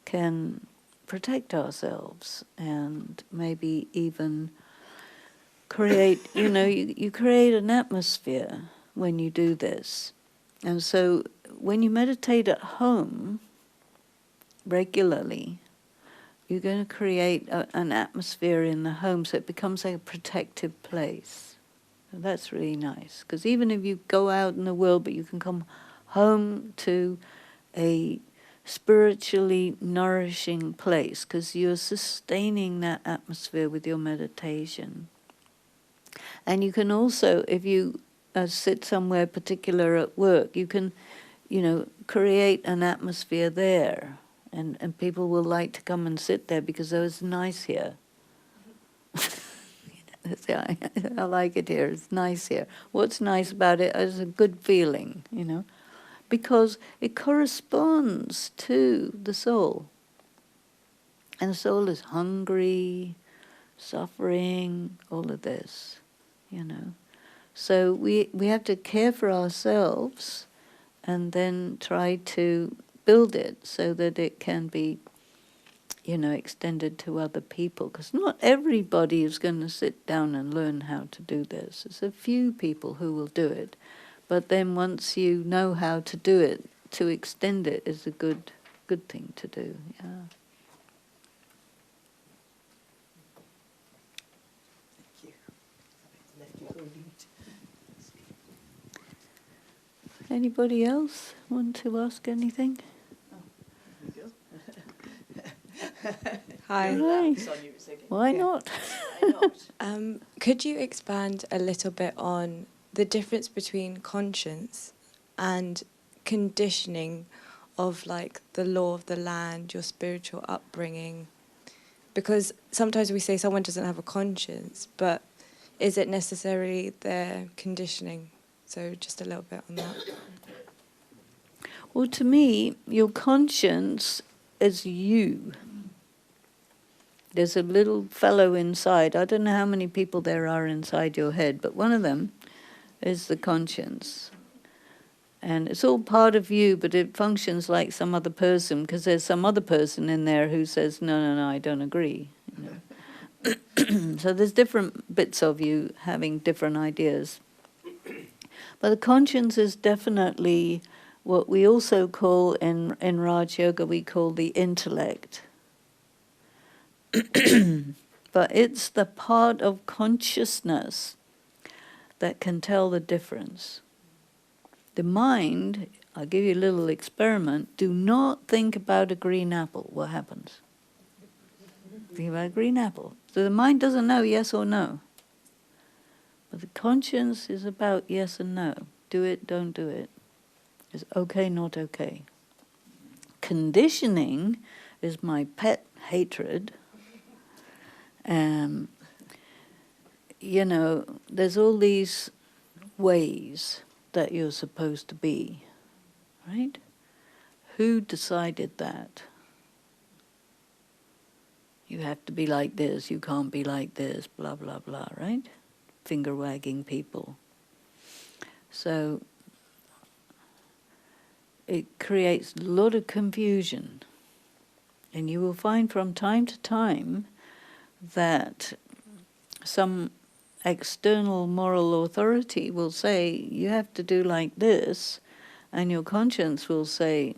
[SPEAKER 1] can protect ourselves and maybe even create, you know, you create an atmosphere when you do this. And so when you meditate at home regularly, you're going to create an atmosphere in the home so it becomes like a protective place. And that's really nice, because even if you go out in the world, but you can come home to a spiritually nourishing place, because you're sustaining that atmosphere with your meditation. And you can also, if you sit somewhere particular at work, you can, create an atmosphere there. And people will like to come and sit there because it's nice here. I like it here. It's nice here. What's nice about it is a good feeling, because it corresponds to the soul. And the soul is hungry, suffering, all of this, So we have to care for ourselves and then try to build it so that it can be extended to other people, because not everybody is going to sit down and learn how to do this. There's a few people who will do it, but then once you know how to do it, to extend it is a good thing to do. Yeah.
[SPEAKER 3] Thank you. Left you holding it.
[SPEAKER 1] Anybody else want to ask anything?
[SPEAKER 3] Here we go.
[SPEAKER 5] Hi.
[SPEAKER 1] Hi. Why
[SPEAKER 5] Yeah.
[SPEAKER 1] not?
[SPEAKER 3] Why not?
[SPEAKER 5] Could you expand a little bit on the difference between conscience and conditioning of like the law of the land, your spiritual upbringing? Because sometimes we say someone doesn't have a conscience, but is it necessarily their conditioning? So just a little bit on that.
[SPEAKER 1] Well, to me, your conscience is you. There's a little fellow inside. I don't know how many people there are inside your head, but one of them is the conscience. And it's all part of you, but it functions like some other person, because there's some other person in there who says, no, I don't agree. So there's different bits of you having different ideas. But the conscience is definitely what we also call in Raj Yoga, we call the intellect. But it's the part of consciousness that can tell the difference. The mind, I'll give you a little experiment, do not think about a green apple. What happens? Think about a green apple. So the mind doesn't know yes or no. But the conscience is about yes and no. Do it, don't do it. It's okay, not okay. Conditioning is my pet hatred. There's all these ways that you're supposed to be, right? Who decided that? You have to be like this, you can't be like this, blah, blah, blah, right? Finger-wagging people. So it creates a lot of confusion. And you will find from time to time that some external moral authority will say, you have to do like this, and your conscience will say,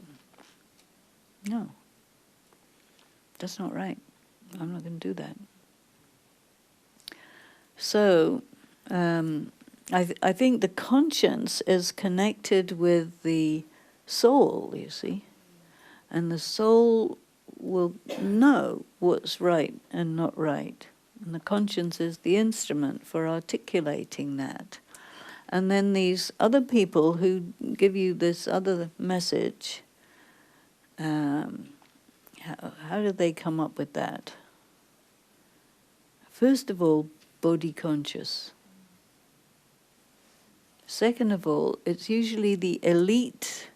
[SPEAKER 1] no, that's not right. I'm not going to do that. So I think the conscience is connected with the soul, you see, and the soul will know what's right and not right. And the conscience is the instrument for articulating that. And then these other people who give you this other message, how do they come up with that? First of all, body conscious. Second of all, it's usually the elite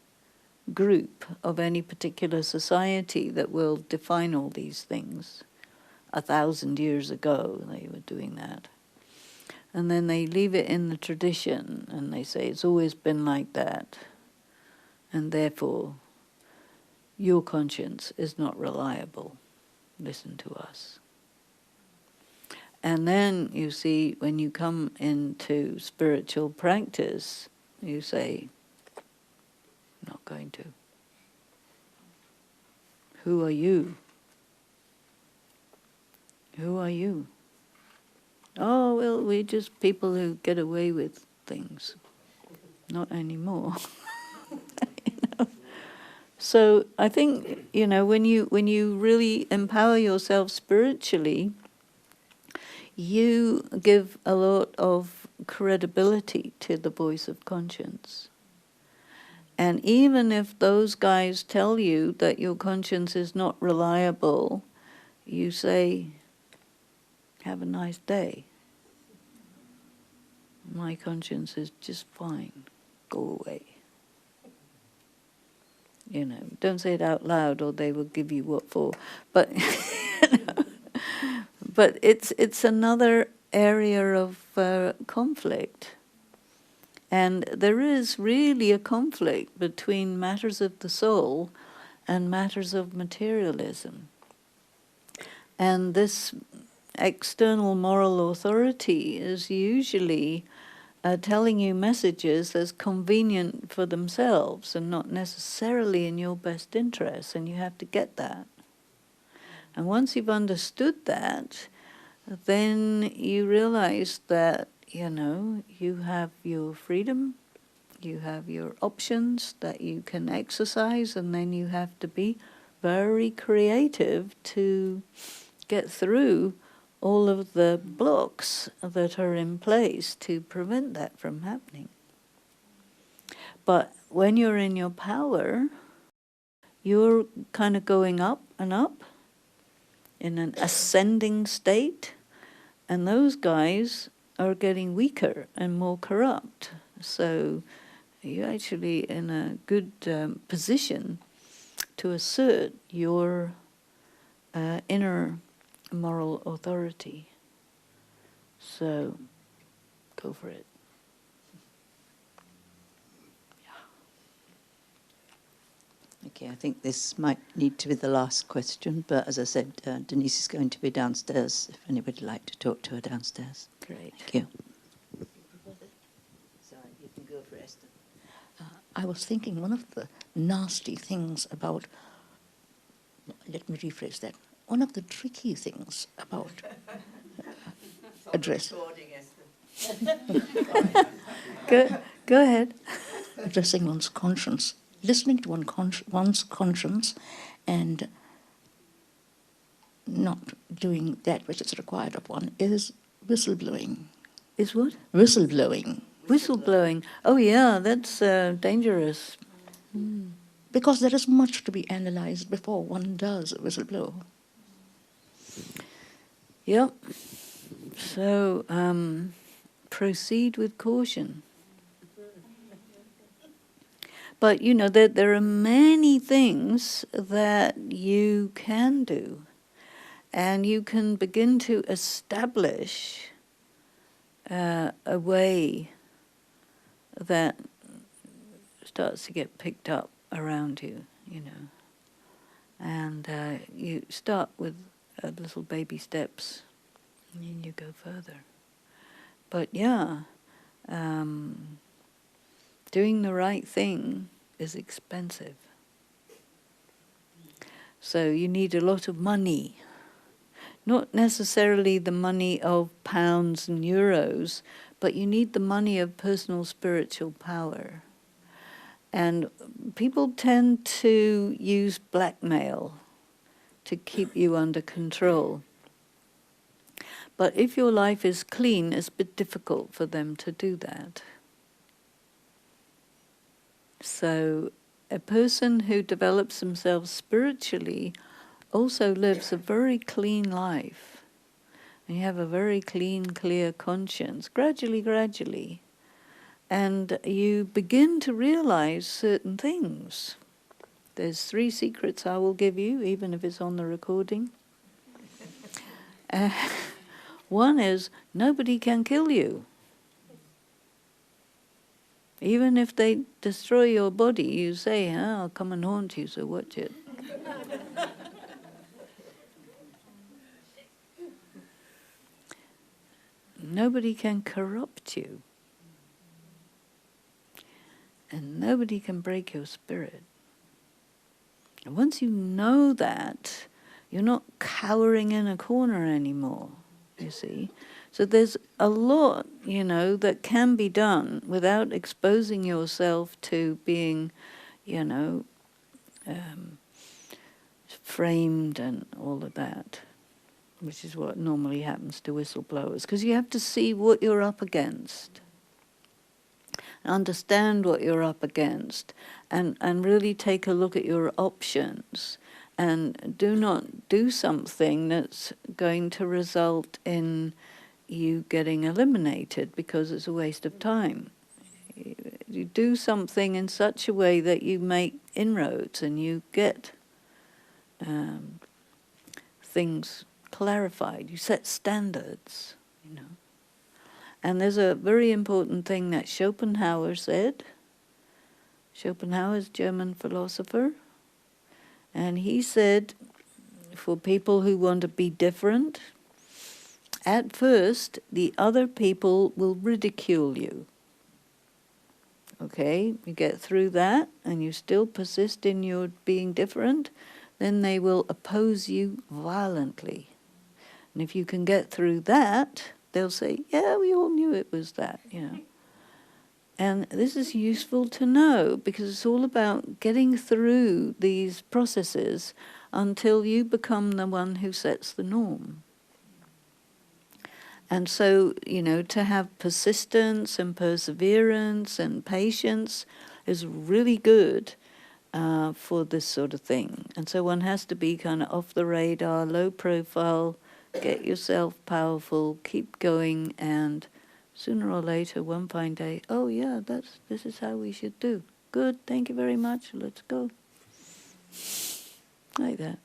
[SPEAKER 1] group of any particular society that will define all these things. 1,000 years ago they were doing that. And then they leave it in the tradition and they say it's always been like that. And therefore, your conscience is not reliable. Listen to us. And then, you see, when you come into spiritual practice, you say, not going to. Who are you? Who are you? Oh, well, we're just people who get away with things. Not anymore. So I think, when you really empower yourself spiritually, you give a lot of credibility to the voice of conscience. And even if those guys tell you that your conscience is not reliable, you say, have a nice day. My conscience is just fine. Go away. You know, don't say it out loud or they will give you what for. But but it's another area of conflict. And there is really a conflict between matters of the soul and matters of materialism. And this external moral authority is usually telling you messages as convenient for themselves and not necessarily in your best interest, and you have to get that. And once you've understood that, then you realize that, you know, you have your freedom, you have your options that you can exercise, and then you have to be very creative to get through all of the blocks that are in place to prevent that from happening. But when you're in your power, you're kind of going up and up in an ascending state, and those guys are getting weaker and more corrupt. So you're actually in a good position to assert your inner moral authority. So go for it.
[SPEAKER 3] Okay, I think this might need to be the last question, but as I said, Denise is going to be downstairs, if anybody would like to talk to her downstairs.
[SPEAKER 1] Great.
[SPEAKER 3] Thank you. Sorry, you can go for Esther.
[SPEAKER 6] I was thinking one of the nasty things about, let me rephrase that, one of the tricky things about addressing one's conscience, listening to one's conscience and not doing that which is required of one is whistleblowing.
[SPEAKER 1] Is what?
[SPEAKER 6] Whistleblowing.
[SPEAKER 1] Whistleblowing. Oh yeah, that's dangerous.
[SPEAKER 6] Because there is much to be analysed before one does whistleblow.
[SPEAKER 1] Yep. So proceed with caution. But you know that there are many things that you can do, and you can begin to establish a way that starts to get picked up around you, you know. And you start with little baby steps, and then you go further. But yeah, doing the right thing is expensive. So you need a lot of money. Not necessarily the money of pounds and euros, but you need the money of personal spiritual power. And people tend to use blackmail to keep you under control. But if your life is clean, it's a bit difficult for them to do that. So a person who develops themselves spiritually also lives a very clean life. And you have a very clean, clear conscience, gradually. And you begin to realize certain things. There's 3 secrets I will give you, even if it's on the recording. One is, nobody can kill you. Even if they destroy your body, you say, I'll come and haunt you, so watch it. Nobody can corrupt you. And nobody can break your spirit. And once you know that, you're not cowering in a corner anymore, you see. So there's a lot, you know, that can be done without exposing yourself to being, you know, framed and all of that. which is what normally happens to whistleblowers, because you have to see what you're up against, understand what you're up against, and really take a look at your options, and do not do something that's going to result in you getting eliminated, because it's a waste of time. You do something in such a way that you make inroads and you get things clarified. You set standards, you know. And there's a very important thing that Schopenhauer said. Schopenhauer's a German philosopher. And he said, for people who want to be different, at first the other people will ridicule you. Okay, you get through that and you still persist in your being different, then they will oppose you violently. And if you can get through that, they'll say, yeah, we all knew it was that, you know. And this is useful to know, because it's all about getting through these processes until you become the one who sets the norm. And so, you know, to have persistence and perseverance and patience is really good for this sort of thing. And so one has to be kind of off the radar, low profile, get yourself powerful, keep going, and sooner or later, one fine day, oh yeah, this is how we should do. Good, thank you very much, let's go. Like that.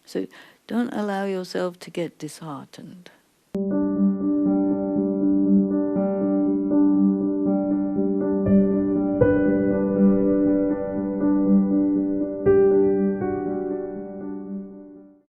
[SPEAKER 1] So don't allow yourself to get disheartened.